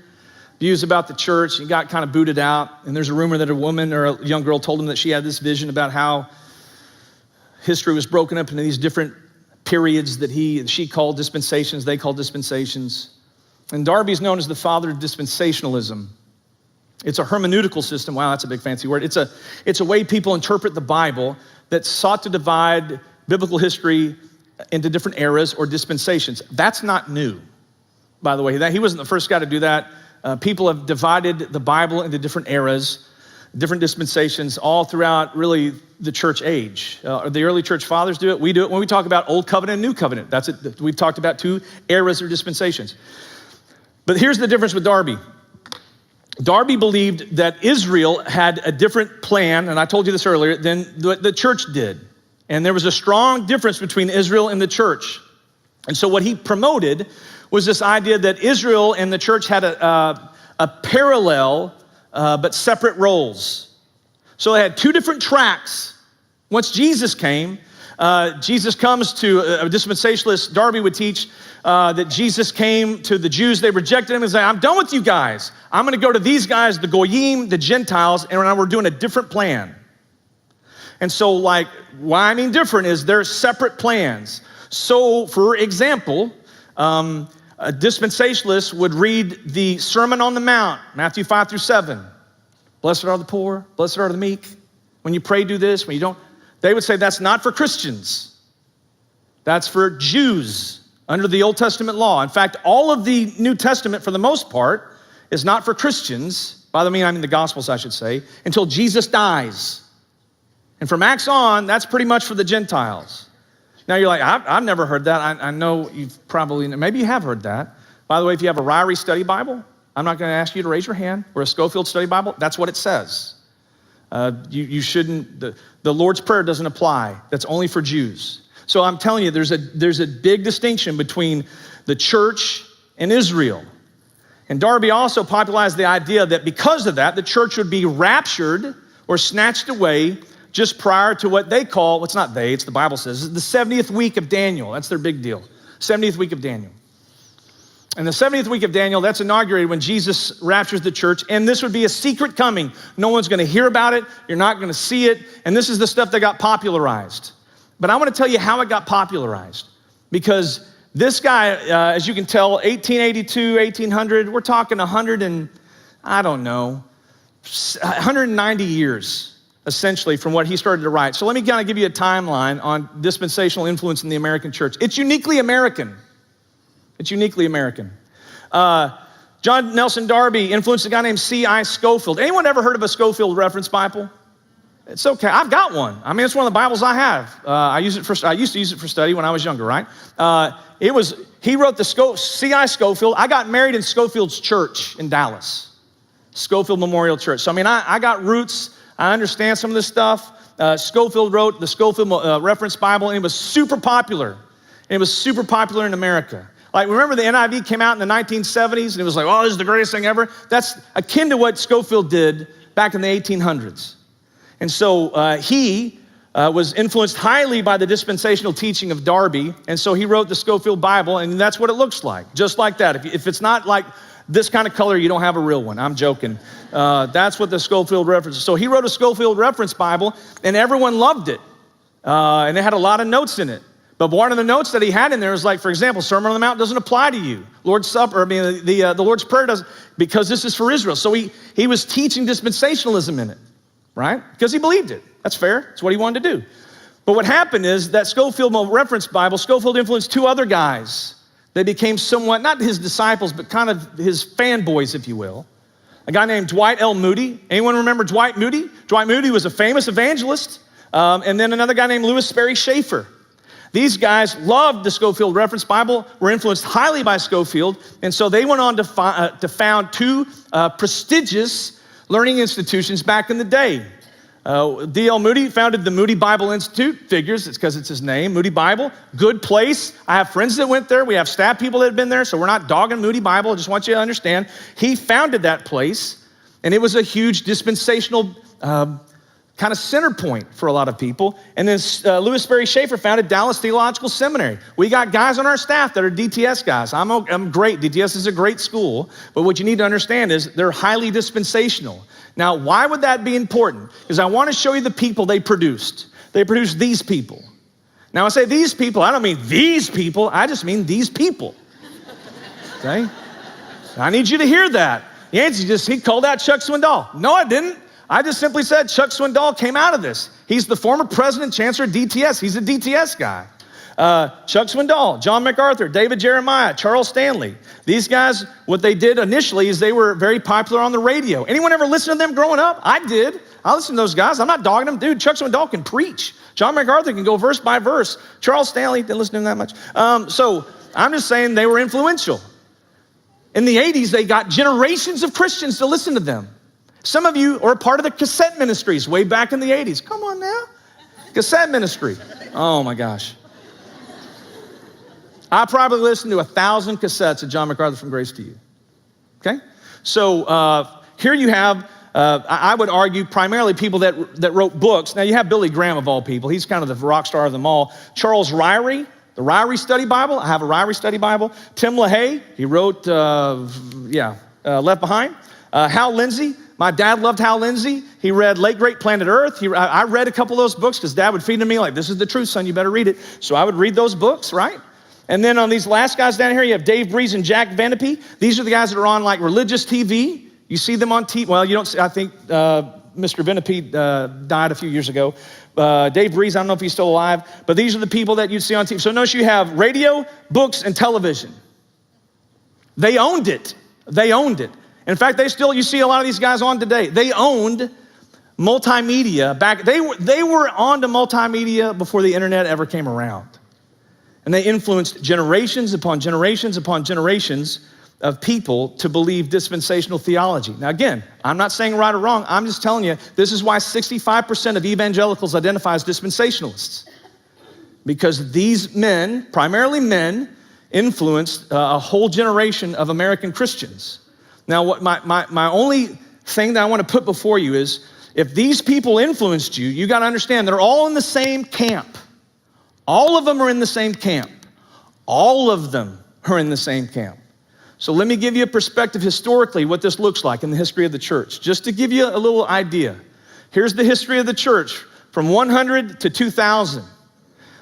views about the church. He got kind of booted out. And there's a rumor that a woman or a young girl told him that she had this vision about how history was broken up into these different periods that she called dispensations, they called dispensations. And Darby's known as the father of dispensationalism. It's a hermeneutical system. Wow, that's a big fancy word. It's a way people interpret the Bible that sought to divide biblical history into different eras or dispensations. That's not new, by the way. He wasn't the first guy to do that. People have divided the Bible into different eras, different dispensations, all throughout really the church age. The early church fathers do it. We do it when we talk about Old Covenant and New Covenant. That's it. We've talked about two eras or dispensations. But here's the difference with Darby. Darby believed that Israel had a different plan, and I told you this earlier, than the church did. And there was a strong difference between Israel and the church. And so what he promoted was this idea that Israel and the church had a parallel but separate roles. So they had two different tracks. Once Jesus came, Jesus comes to a dispensationalist. Darby would teach that Jesus came to the Jews. They rejected him and said, I'm done with you guys. I'm going to go to these guys, the Goyim, the Gentiles, and we're doing a different plan. And so, why I mean different is they're separate plans. So, for example, a dispensationalist would read the Sermon on the Mount, Matthew 5-7. Blessed are the poor, blessed are the meek. When you pray, do this. When you don't, they would say that's not for Christians. That's for Jews under the Old Testament law. In fact, all of the New Testament, for the most part, is not for Christians. By the way, I mean the Gospels, I should say, until Jesus dies. And from Acts on, that's pretty much for the Gentiles. Now you're like, I've never heard that. I know you've probably, maybe you have heard that. By the way, if you have a Ryrie study Bible, I'm not going to ask you to raise your hand, or a Scofield study Bible, that's what it says. You shouldn't, the Lord's Prayer doesn't apply. That's only for Jews. So I'm telling you, there's a big distinction between the church and Israel. And Darby also popularized the idea that because of that, the church would be raptured or snatched away just prior to what they call, it's not they, it's the Bible says, the 70th week of Daniel. That's their big deal, 70th week of Daniel. And the 70th week of Daniel, that's inaugurated when Jesus raptures the church, and this would be a secret coming. No one's gonna hear about it, you're not gonna see it, and this is the stuff that got popularized. But I wanna tell you how it got popularized, because this guy, as you can tell, 1882, 1800, we're talking 190 years. Essentially, from what he started to write. So let me kind of give you a timeline on dispensational influence in the American church. It's uniquely American. It's uniquely American. John Nelson Darby influenced a guy named C.I. Scofield. Anyone ever heard of a Scofield reference Bible? It's okay. I've got one. I mean, it's one of the Bibles I have. I used to use it for study when I was younger, right? He wrote the C.I. Scofield. I got married in Scofield's church in Dallas, Scofield Memorial Church. So I mean, I got roots. I understand some of this stuff. Scofield wrote the Scofield Reference Bible, and it was super popular. And it was super popular in America. Like, remember the NIV came out in the 1970s, and it was like, oh, this is the greatest thing ever? That's akin to what Scofield did back in the 1800s. And so he was influenced highly by the dispensational teaching of Darby, and so he wrote the Scofield Bible, and that's what it looks like, just like that. If it's not like this kind of color, you don't have a real one. I'm joking. That's what the Scofield reference is. So he wrote a Scofield reference Bible, and everyone loved it. And it had a lot of notes in it. But one of the notes that he had in there is like, for example, Sermon on the Mount doesn't apply to you. Lord's Supper, the Lord's Prayer doesn't, because this is for Israel. So he was teaching dispensationalism in it, right? Because he believed it. That's fair. That's what he wanted to do. But what happened is that Scofield reference Bible, Scofield influenced two other guys. They became somewhat, not his disciples, but kind of his fanboys, if you will. A guy named Dwight L. Moody. Anyone remember Dwight Moody? Dwight Moody was a famous evangelist. And then another guy named Lewis Sperry Schaefer. These guys loved the Scofield Reference Bible, were influenced highly by Scofield, and so they went on to found two prestigious learning institutions back in the day. D.L. Moody founded the Moody Bible Institute. Figures, it's because it's his name, Moody Bible. Good place. I have friends that went there. We have staff people that have been there, so we're not dogging Moody Bible. I just want you to understand. He founded that place, and it was a huge dispensational kind kind of center point for a lot of people. And then Louis Sperry Schaefer founded Dallas Theological Seminary. We got guys on our staff that are DTS guys. I'm great. DTS is a great school. But what you need to understand is they're highly dispensational. Now, why would that be important? Because I want to show you the people they produced. They produced these people. Now, I say these people, I don't mean these people. I just mean these people. Okay? I need you to hear that. Yancey he called out Chuck Swindoll. No, I didn't. I just simply said Chuck Swindoll came out of this. He's the former president, chancellor of DTS. He's a DTS guy. Chuck Swindoll, John MacArthur, David Jeremiah, Charles Stanley. These guys, what they did initially is they were very popular on the radio. Anyone ever listen to them growing up? I did. I listened to those guys. I'm not dogging them. Dude, Chuck Swindoll can preach. John MacArthur can go verse by verse. Charles Stanley, didn't listen to him that much. So I'm just saying they were influential. In the 80s, they got generations of Christians to listen to them. Some of you are a part of the cassette ministries way back in the 80s. Come on now. Cassette ministry. Oh my gosh. I probably listened to 1,000 cassettes of John MacArthur from Grace to You. Okay? So here you have, I would argue, primarily people that wrote books. Now you have Billy Graham of all people. He's kind of the rock star of them all. Charles Ryrie, the Ryrie Study Bible. I have a Ryrie Study Bible. Tim LaHaye, he wrote, Left Behind. Hal Lindsey, my dad loved Hal Lindsey. He read Late Great Planet Earth. I read a couple of those books because Dad would feed to me like, this is the truth, son, you better read it. So I would read those books, right? And then on these last guys down here, you have Dave Breeze and Jack Vanapee. These are the guys that are on like religious TV. You see them on TV. Well, you don't see, I think Mr. Vanapee died a few years ago. Dave Breeze, I don't know if he's still alive, but these are the people that you see on TV. So notice you have radio, books, and television. They owned it. They owned it. In fact, you see a lot of these guys on today. They owned multimedia back. They were on to multimedia before the internet ever came around. And they influenced generations upon generations upon generations of people to believe dispensational theology. Now again, I'm not saying right or wrong. I'm just telling you, this is why 65% of evangelicals identify as dispensationalists. Because these men, primarily men, influenced a whole generation of American Christians. Now, what my only thing that I want to put before you is, if these people influenced you, you got to understand they're all in the same camp. All of them are in the same camp. All of them are in the same camp. So let me give you a perspective historically what this looks like in the history of the church, just to give you a little idea. Here's the history of the church from 100 to 2000.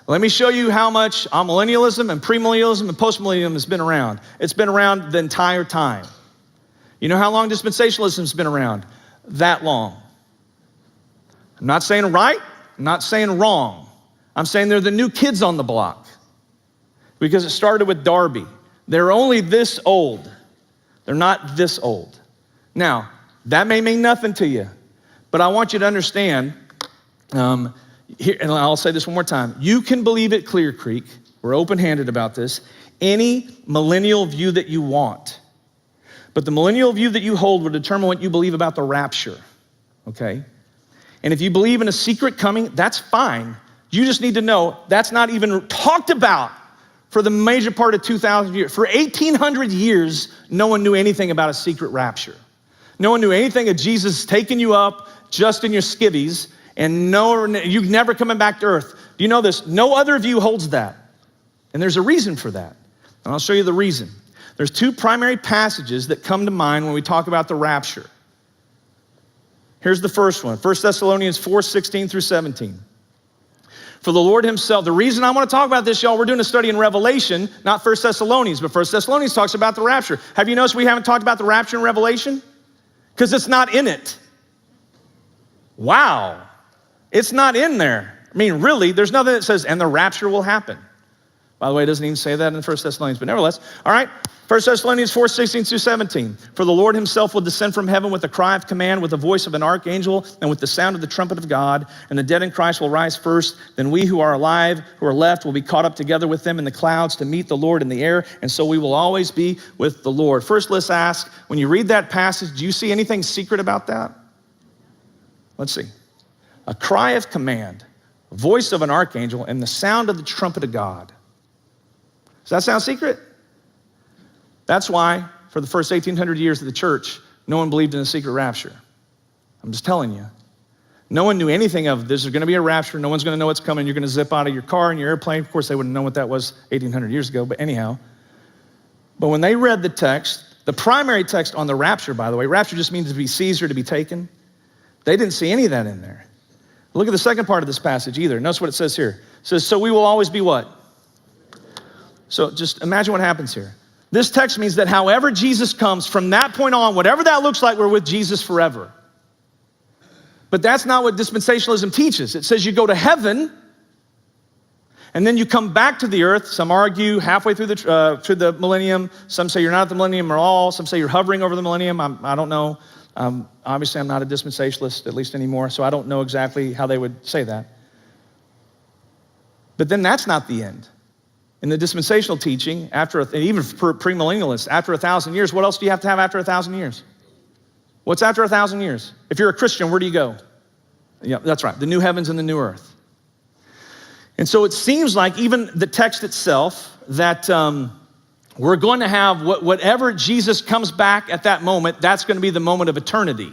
Let me show you how much Amillennialism and Pre-Millennialism and Post-Millennialism has been around. It's been around the entire time. You know how long dispensationalism has been around? That long. I'm not saying right, I'm not saying wrong. I'm saying they're the new kids on the block because it started with Darby. They're only this old. They're not this old. Now, that may mean nothing to you, but I want you to understand, here, and I'll say this one more time. You can believe at Clearcreek, we're open-handed about this, any millennial view that you want. But the millennial view that you hold will determine what you believe about the rapture, okay? And if you believe in a secret coming, that's fine. You just need to know that's not even talked about for the major part of 2,000 years. For 1,800 years, no one knew anything about a secret rapture. No one knew anything of Jesus taking you up just in your skivvies and you never coming back to earth. Do you know this? No other view holds that. And there's a reason for that. And I'll show you the reason. There's two primary passages that come to mind when we talk about the rapture. Here's the first one, 1 Thessalonians 4:16 through 17. For the Lord himself, the reason I want to talk about this, y'all, we're doing a study in Revelation, not 1 Thessalonians, but 1 Thessalonians talks about the rapture. Have you noticed we haven't talked about the rapture in Revelation? Because it's not in it. Wow. It's not in there. I mean, really, there's nothing that says, and the rapture will happen. By the way, it doesn't even say that in 1 Thessalonians, but nevertheless. All right, 1 Thessalonians 4:16 through 17. For the Lord himself will descend from heaven with a cry of command, with the voice of an archangel, and with the sound of the trumpet of God. And the dead in Christ will rise first. Then we who are alive, who are left, will be caught up together with them in the clouds to meet the Lord in the air. And so we will always be with the Lord. First, let's ask, when you read that passage, do you see anything secret about that? Let's see. A cry of command, a voice of an archangel, and the sound of the trumpet of God. Does that sound secret? That's why, for the first 1,800 years of the church, no one believed in a secret rapture. I'm just telling you. No one knew anything of this. There's going to be a rapture. No one's going to know what's coming. You're going to zip out of your car and your airplane. Of course, they wouldn't know what that was 1,800 years ago, but anyhow. But when they read the text, the primary text on the rapture, by the way, rapture just means to be seized or to be taken. They didn't see any of that in there. Look at the second part of this passage either. Notice what it says here. It says, so we will always be what? So just imagine what happens here. This text means that however Jesus comes, from that point on, whatever that looks like, we're with Jesus forever. But that's not what dispensationalism teaches. It says you go to heaven, and then you come back to the earth. Some argue halfway through the millennium. Some say you're not at the millennium at all. Some say you're hovering over the millennium. I don't know. Obviously, I'm not a dispensationalist, at least anymore, so I don't know exactly how they would say that. But then that's not the end. In the dispensational teaching, even for premillennialists, after 1,000 years, what else do you have to have after 1,000 years? What's after 1,000 years? If you're a Christian, where do you go? Yeah, that's right, the new heavens and the new earth. And so it seems like even the text itself that we're going to have whatever Jesus comes back at that moment, that's going to be the moment of eternity.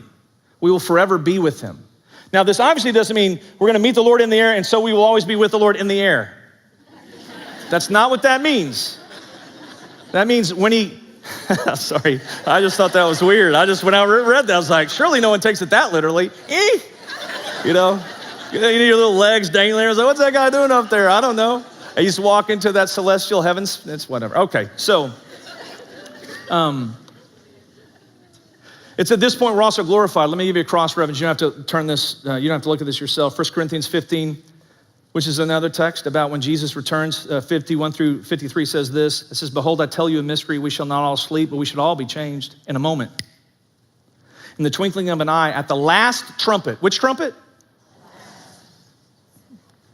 We will forever be with him. Now, this obviously doesn't mean we're going to meet the Lord in the air and so we will always be with the Lord in the air. That's not what that means. That means when he, sorry, I just thought that was weird. When I read that, I was like, surely no one takes it that literally. You know, you need your little legs dangling there. I was like, what's that guy doing up there? I don't know. I used to walk into that celestial heavens. It's whatever. Okay, so it's at this point we're also glorified. Let me give you a cross-reference. You don't have to turn this, you don't have to look at this yourself. 1 Corinthians 15, which is another text about when Jesus returns. 51 through 53 says this. It says, behold, I tell you a mystery. We shall not all sleep, but we should all be changed in a moment. In the twinkling of an eye, at the last trumpet. Which trumpet?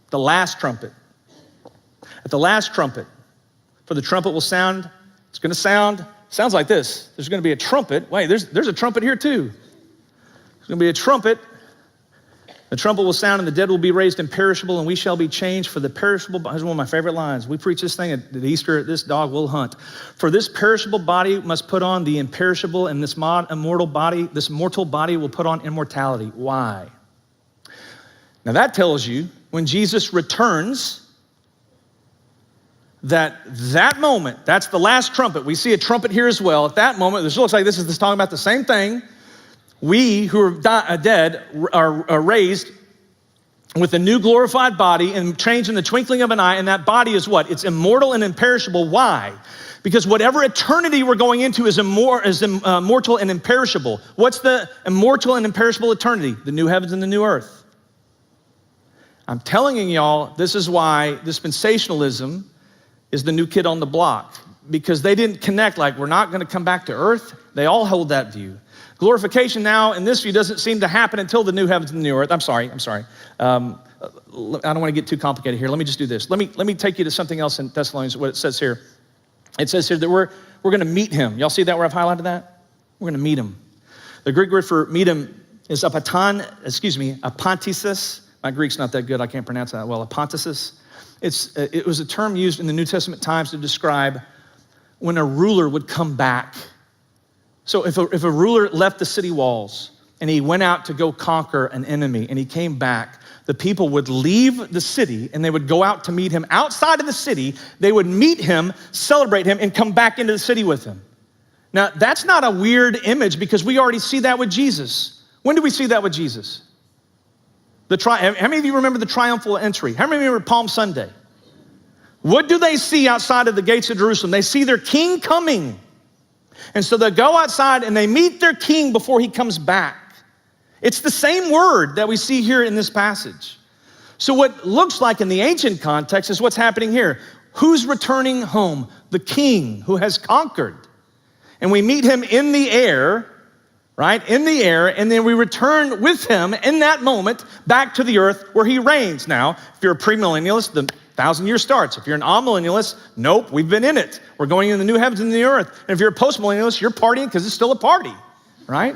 The last trumpet. At the last trumpet. For the trumpet will sound. It's going to sounds like this. There's going to be a trumpet. Wait, there's a trumpet here too. There's going to be a trumpet. The trumpet will sound and the dead will be raised imperishable and we shall be changed. For the perishable, this is one of my favorite lines. We preach this thing at Easter, this dog will hunt. For this perishable body must put on the imperishable, and this mortal body will put on immortality. Why? Now that tells you when Jesus returns, that moment, that's the last trumpet. We see a trumpet here as well. At that moment, this looks like this is talking about the same thing. We who are dead are raised with a new glorified body and changed in the twinkling of an eye, and that body is what? It's immortal and imperishable. Why? Because whatever eternity we're going into is immortal and imperishable. What's the immortal and imperishable eternity? The new heavens and the new earth. I'm telling y'all, this is why dispensationalism is the new kid on the block, because they didn't connect like we're not going to come back to earth. They all hold that view. Glorification now in this view doesn't seem to happen until the new heavens and the new earth. I'm sorry. I don't want to get too complicated here. Let me just do this. Let me take you to something else in Thessalonians, what it says here. It says here that we're going to meet him. Y'all see that where I've highlighted that? We're going to meet him. The Greek word for meet him is apantesis. My Greek's not that good. I can't pronounce that well. Apantesis. It was a term used in the New Testament times to describe when a ruler would come back. So if a ruler left the city walls and he went out to go conquer an enemy and he came back, the people would leave the city and they would go out to meet him outside of the city. They would meet him, celebrate him, and come back into the city with him. Now, that's not a weird image because we already see that with Jesus. When do we see that with Jesus? How many of you remember the triumphal entry? How many remember Palm Sunday? What do they see outside of the gates of Jerusalem? They see their king coming. And so they go outside and they meet their king before he comes back. It's the same word that we see here in this passage. So what looks like in the ancient context is what's happening here. Who's returning home? The king who has conquered. And we meet him in the air, right? In the air, and then we return with him in that moment back to the earth where he reigns. Now, if you're a premillennialist, the 1,000-year starts. If you're an amillennialist, nope, we've been in it. We're going in the new heavens and the new earth. And if you're a postmillennialist, you're partying because it's still a party, right?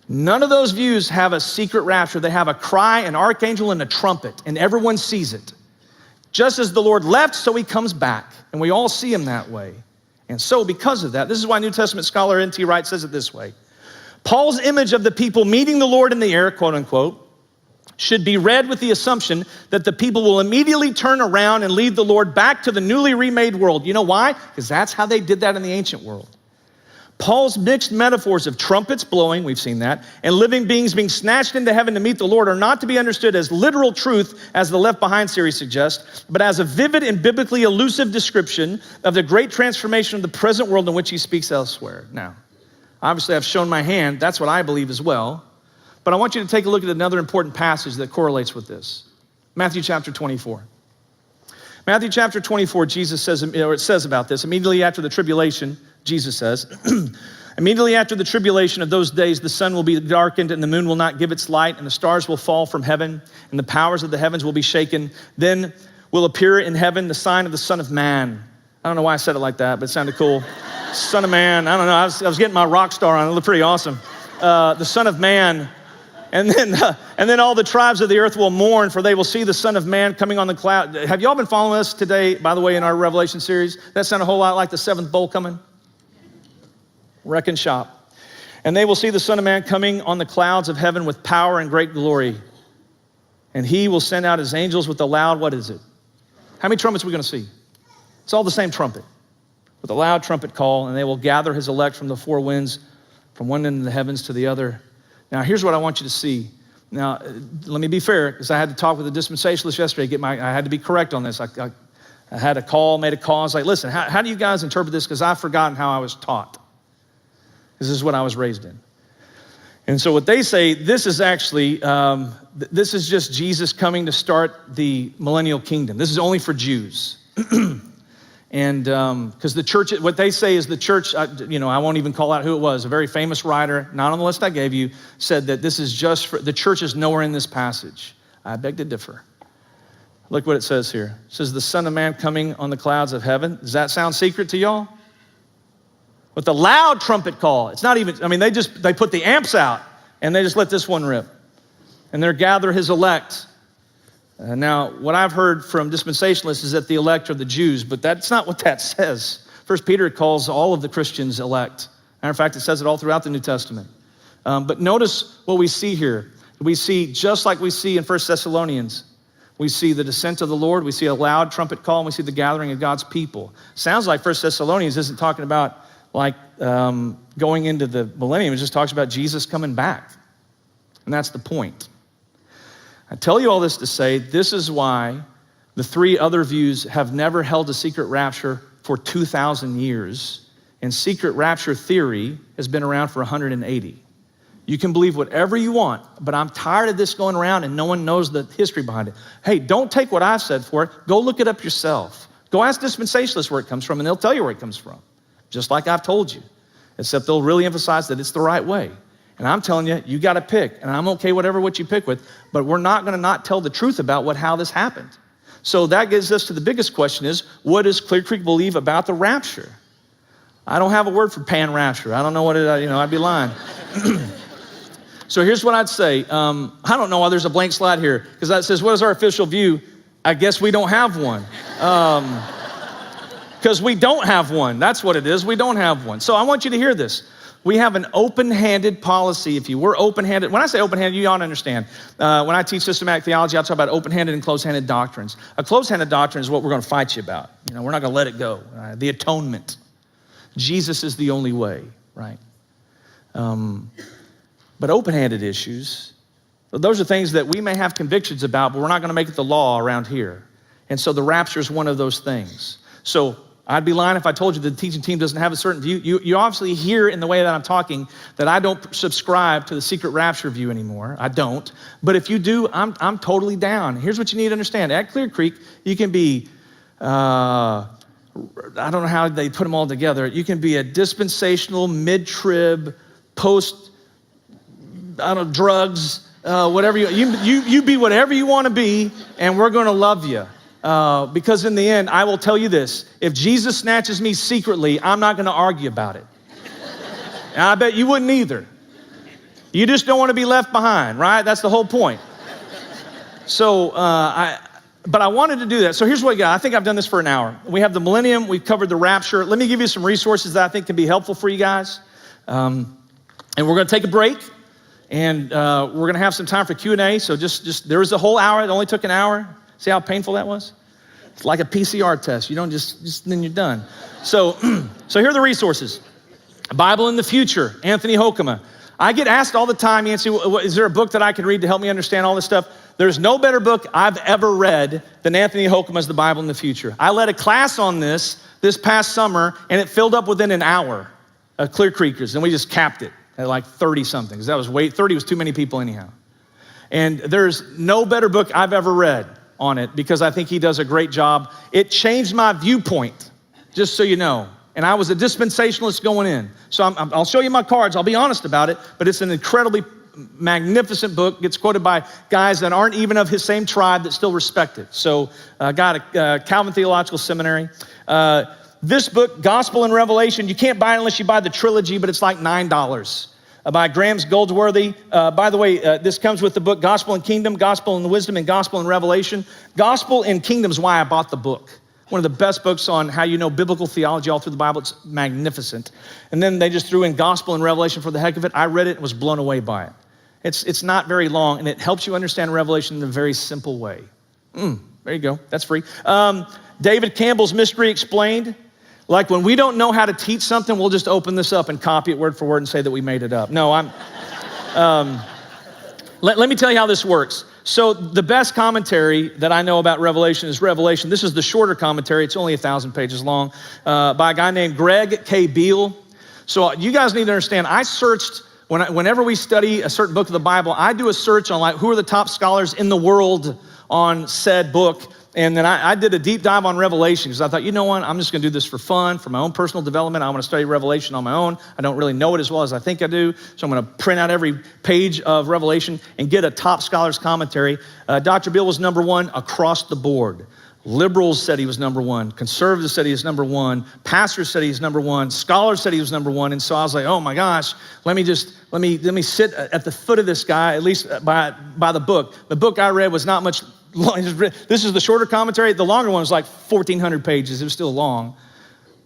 None of those views have a secret rapture. They have a cry, an archangel, and a trumpet, and everyone sees it. Just as the Lord left, so he comes back, and we all see him that way. And so because of that, this is why New Testament scholar N.T. Wright says it this way. Paul's image of the people meeting the Lord in the air, quote unquote, should be read with the assumption that the people will immediately turn around and lead the Lord back to the newly remade world. You know why? Because that's how they did that in the ancient world. Paul's mixed metaphors of trumpets blowing, we've seen that, and living beings being snatched into heaven to meet the Lord are not to be understood as literal truth, as the Left Behind series suggests, but as a vivid and biblically elusive description of the great transformation of the present world in which he speaks elsewhere. Now, obviously I've shown my hand, that's what I believe as well, but I want you to take a look at another important passage that correlates with this. Matthew chapter 24. Matthew chapter 24, Jesus says, or it says about this, immediately after the tribulation, Jesus says, immediately after the tribulation of those days, the sun will be darkened and the moon will not give its light and the stars will fall from heaven and the powers of the heavens will be shaken. Then will appear in heaven the sign of the Son of Man. I don't know why I said it like that, but it sounded cool. Son of Man, I don't know, I was getting my rock star on, it looked pretty awesome. The Son of Man. And then all the tribes of the earth will mourn, for they will see the Son of Man coming on the cloud. Have y'all been following us today, by the way, in our Revelation series? That sounded a whole lot like the seventh bowl coming. Wreck and shop. And they will see the Son of Man coming on the clouds of heaven with power and great glory. And he will send out his angels with a loud, what is it? How many trumpets are we going to see? It's all the same trumpet. With a loud trumpet call, and they will gather his elect from the four winds, from one end of the heavens to the other. Now, here's what I want you to see. Now, let me be fair, because I had to talk with the dispensationalists yesterday. I had to be correct on this. I had made a call. I was like, listen, how do you guys interpret this? Because I've forgotten how I was taught. This is what I was raised in. And so what they say, this is actually, this is just Jesus coming to start the millennial kingdom. This is only for Jews. And because the church, what they say is the church, I won't even call out who it was, a very famous writer, not on the list I gave you, said that this is just for, the church is nowhere in this passage. I beg to differ. Look what it says here. It says, the Son of Man coming on the clouds of heaven. Does that sound secret to y'all? With the loud trumpet call. It's not even, they put the amps out and they just let this one rip. And they're gather his elect. Now, what I've heard from dispensationalists is that the elect are the Jews, but that's not what that says. 1 Peter calls all of the Christians elect. Matter of fact, it says it all throughout the New Testament. But notice what we see here. We see, just like we see in 1 Thessalonians, we see the descent of the Lord, we see a loud trumpet call, and we see the gathering of God's people. Sounds like 1 Thessalonians isn't talking about going into the millennium. It just talks about Jesus coming back. And that's the point. I tell you all this to say, this is why the three other views have never held a secret rapture for 2,000 years, and secret rapture theory has been around for 180. You can believe whatever you want, but I'm tired of this going around and no one knows the history behind it. Hey, don't take what I've said for it. Go look it up yourself. Go ask dispensationalists where it comes from, and they'll tell you where it comes from, just like I've told you, except they'll really emphasize that it's the right way. And I'm telling you, you got to pick, and I'm okay what you pick with, but we're not going to not tell the truth about how this happened. So that gets us to the biggest question is, what does Clearcreek believe about the rapture? I don't have a word for pan-rapture. I don't know what I'd be lying. So here's what I'd say. I don't know why there's a blank slide here, because that says, what is our official view? I guess we don't have one. Because we don't have one. That's what it is. We don't have one. So I want you to hear this. We have an open-handed policy. If you were open-handed, when I say open-handed, you ought to understand. When I teach systematic theology, I talk about open-handed and closed-handed doctrines. A closed-handed doctrine is what we're going to fight you about. We're not going to let it go. The atonement. Jesus is the only way, right? But open-handed issues, those are things that we may have convictions about, but we're not going to make it the law around here. And so the rapture is one of those things. So I'd be lying if I told you the teaching team doesn't have a certain view. You obviously hear in the way that I'm talking that I don't subscribe to the secret rapture view anymore. I don't. But if you do, I'm totally down. Here's what you need to understand. At Clearcreek, you can be, I don't know how they put them all together. You can be a dispensational, mid-trib, post, drugs, whatever you be whatever you want to be, and we're going to love you. Because in the end, I will tell you this, if Jesus snatches me secretly, I'm not going to argue about it. And I bet you wouldn't either. You just don't want to be left behind, right? That's the whole point. So, but I wanted to do that. So here's what we got. I think I've done this for an hour. We have the Millennium. We've covered the Rapture. Let me give you some resources that I think can be helpful for you guys. And we're going to take a break, and we're going to have some time for Q&A. So just there was a whole hour. It only took an hour. See how painful that was? It's like a PCR test. You don't just then you're done. So here are the resources. Bible in the Future, Anthony Hoekema. I get asked all the time, Nancy, is there a book that I can read to help me understand all this stuff? There's no better book I've ever read than Anthony Hoekema's The Bible in the Future. I led a class on this past summer, and it filled up within an hour of Clearcreekers, and we just capped it at like 30-something, because that was 30 was too many people anyhow. And there's no better book I've ever read on it, because I think he does a great job. It changed my viewpoint, just so you know. And I was a dispensationalist going in. So I'll show you my cards. I'll be honest about it, but it's an incredibly magnificent book. Gets quoted by guys that aren't even of his same tribe that still respect it. So I got a Calvin Theological Seminary. This book, Gospel and Revelation, you can't buy it unless you buy the trilogy, but it's like $9. By Graham's Goldsworthy. By the way, this comes with the book Gospel and Kingdom, Gospel and Wisdom, and Gospel and Revelation. Gospel and Kingdom is why I bought the book. One of the best books on how you know biblical theology all through the Bible. It's magnificent. And then they just threw in Gospel and Revelation for the heck of it. I read it and was blown away by it. It's not very long, and it helps you understand Revelation in a very simple way. There you go. That's free. David Campbell's Mystery Explained. Like when we don't know how to teach something, we'll just open this up and copy it word for word and say that we made it up. No, let me tell you how this works. So the best commentary that I know about Revelation is Revelation. This is the shorter commentary. It's only 1,000 pages long, by a guy named Greg K. Beale. So you guys need to understand, I searched, whenever we study a certain book of the Bible, I do a search on like who are the top scholars in the world on said book. And then I did a deep dive on Revelation because I thought, you know what, I'm just going to do this for fun, for my own personal development. I want to study Revelation on my own. I don't really know it as well as I think I do. So I'm going to print out every page of Revelation and get a top scholar's commentary. Dr. Beale was number one across the board. Liberals said he was number one. Conservatives said he was number one. Pastors said he was number one. Scholars said he was number one. And so I was like, oh my gosh, let me sit at the foot of this guy, at least by the book. The book I read was not much long. This is the shorter commentary. The longer one was like 1,400 pages. It was still long.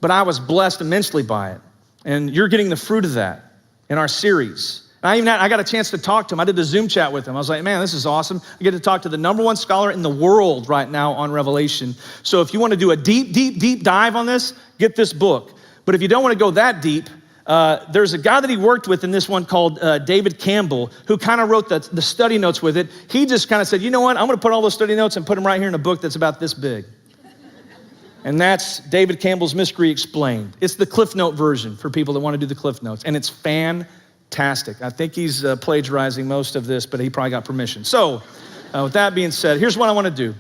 But I was blessed immensely by it. And you're getting the fruit of that in our series. I got a chance to talk to him. I did a Zoom chat with him. I was like, man, this is awesome. I get to talk to the number one scholar in the world right now on Revelation. So if you want to do a deep dive on this, get this book. But if you don't want to go that deep, there's a guy that he worked with in this one called David Campbell, who kind of wrote the study notes with it. He just kind of said, you know what? I'm going to put all those study notes and put them right here in a book that's about this big. And that's David Campbell's Mystery Explained. It's the Cliff Note version for people that want to do the Cliff Notes. And it's fantastic. I think he's plagiarizing most of this, but he probably got permission. So with that being said, here's what I want to do.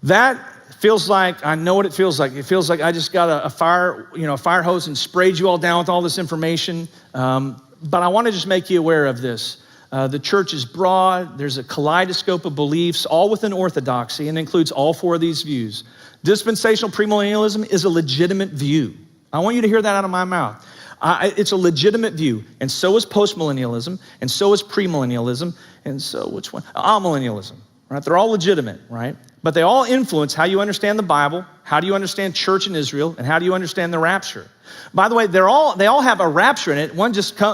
That feels like, I know what it feels like. It feels like I just got a fire hose and sprayed you all down with all this information. But I want to just make you aware of this. The church is broad. There's a kaleidoscope of beliefs, all within orthodoxy, and includes all four of these views. Dispensational Pre-Millennialism is a legitimate view. I want you to hear that out of my mouth. It's a legitimate view, and so is postmillennialism, and so is premillennialism, and so which one? Amillennialism, right? They're all legitimate, right? But they all influence how you understand the Bible, how do you understand church in Israel, and how do you understand the rapture. By the way, they all have a rapture in it.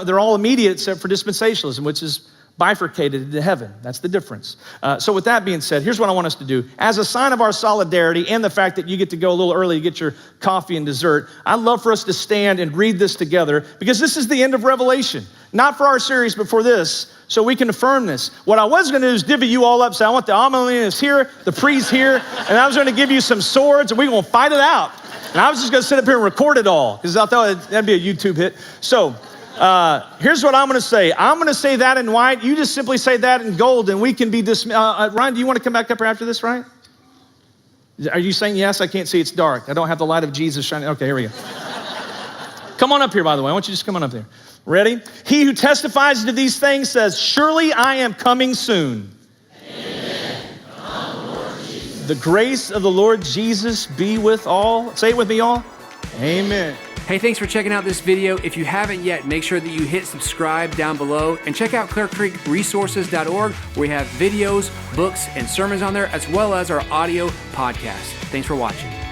They're all immediate except for dispensationalism, which is bifurcated into heaven. That's the difference. So with that being said, here's what I want us to do. As a sign of our solidarity and the fact that you get to go a little early to get your coffee and dessert, I'd love for us to stand and read this together because this is the end of Revelation. Not for our series, but for this, so we can affirm this. What I was going to do is divvy you all up. So I want the Amillennialists here, the priests here, and I was going to give you some swords, and we're going to fight it out. And I was just going to sit up here and record it all because I thought that'd be a YouTube hit. So here's what I'm going to say. I'm going to say that in white. You just simply say that in gold, and we can be dismissed. Ryan, do you want to come back up here after this, Ryan? Are you saying yes? I can't see. It's dark. I don't have the light of Jesus shining. Okay, here we go. Come on up here, by the way. I want you to just come on up there. Ready? He who testifies to these things says, surely I am coming soon. Amen. Come, Lord Jesus. The grace of the Lord Jesus be with all. Say it with me, all. Amen. Hey, thanks for checking out this video. If you haven't yet, make sure that you hit subscribe down below and check out clearcreekresources.org where we have videos, books, and sermons on there, as well as our audio podcast. Thanks for watching.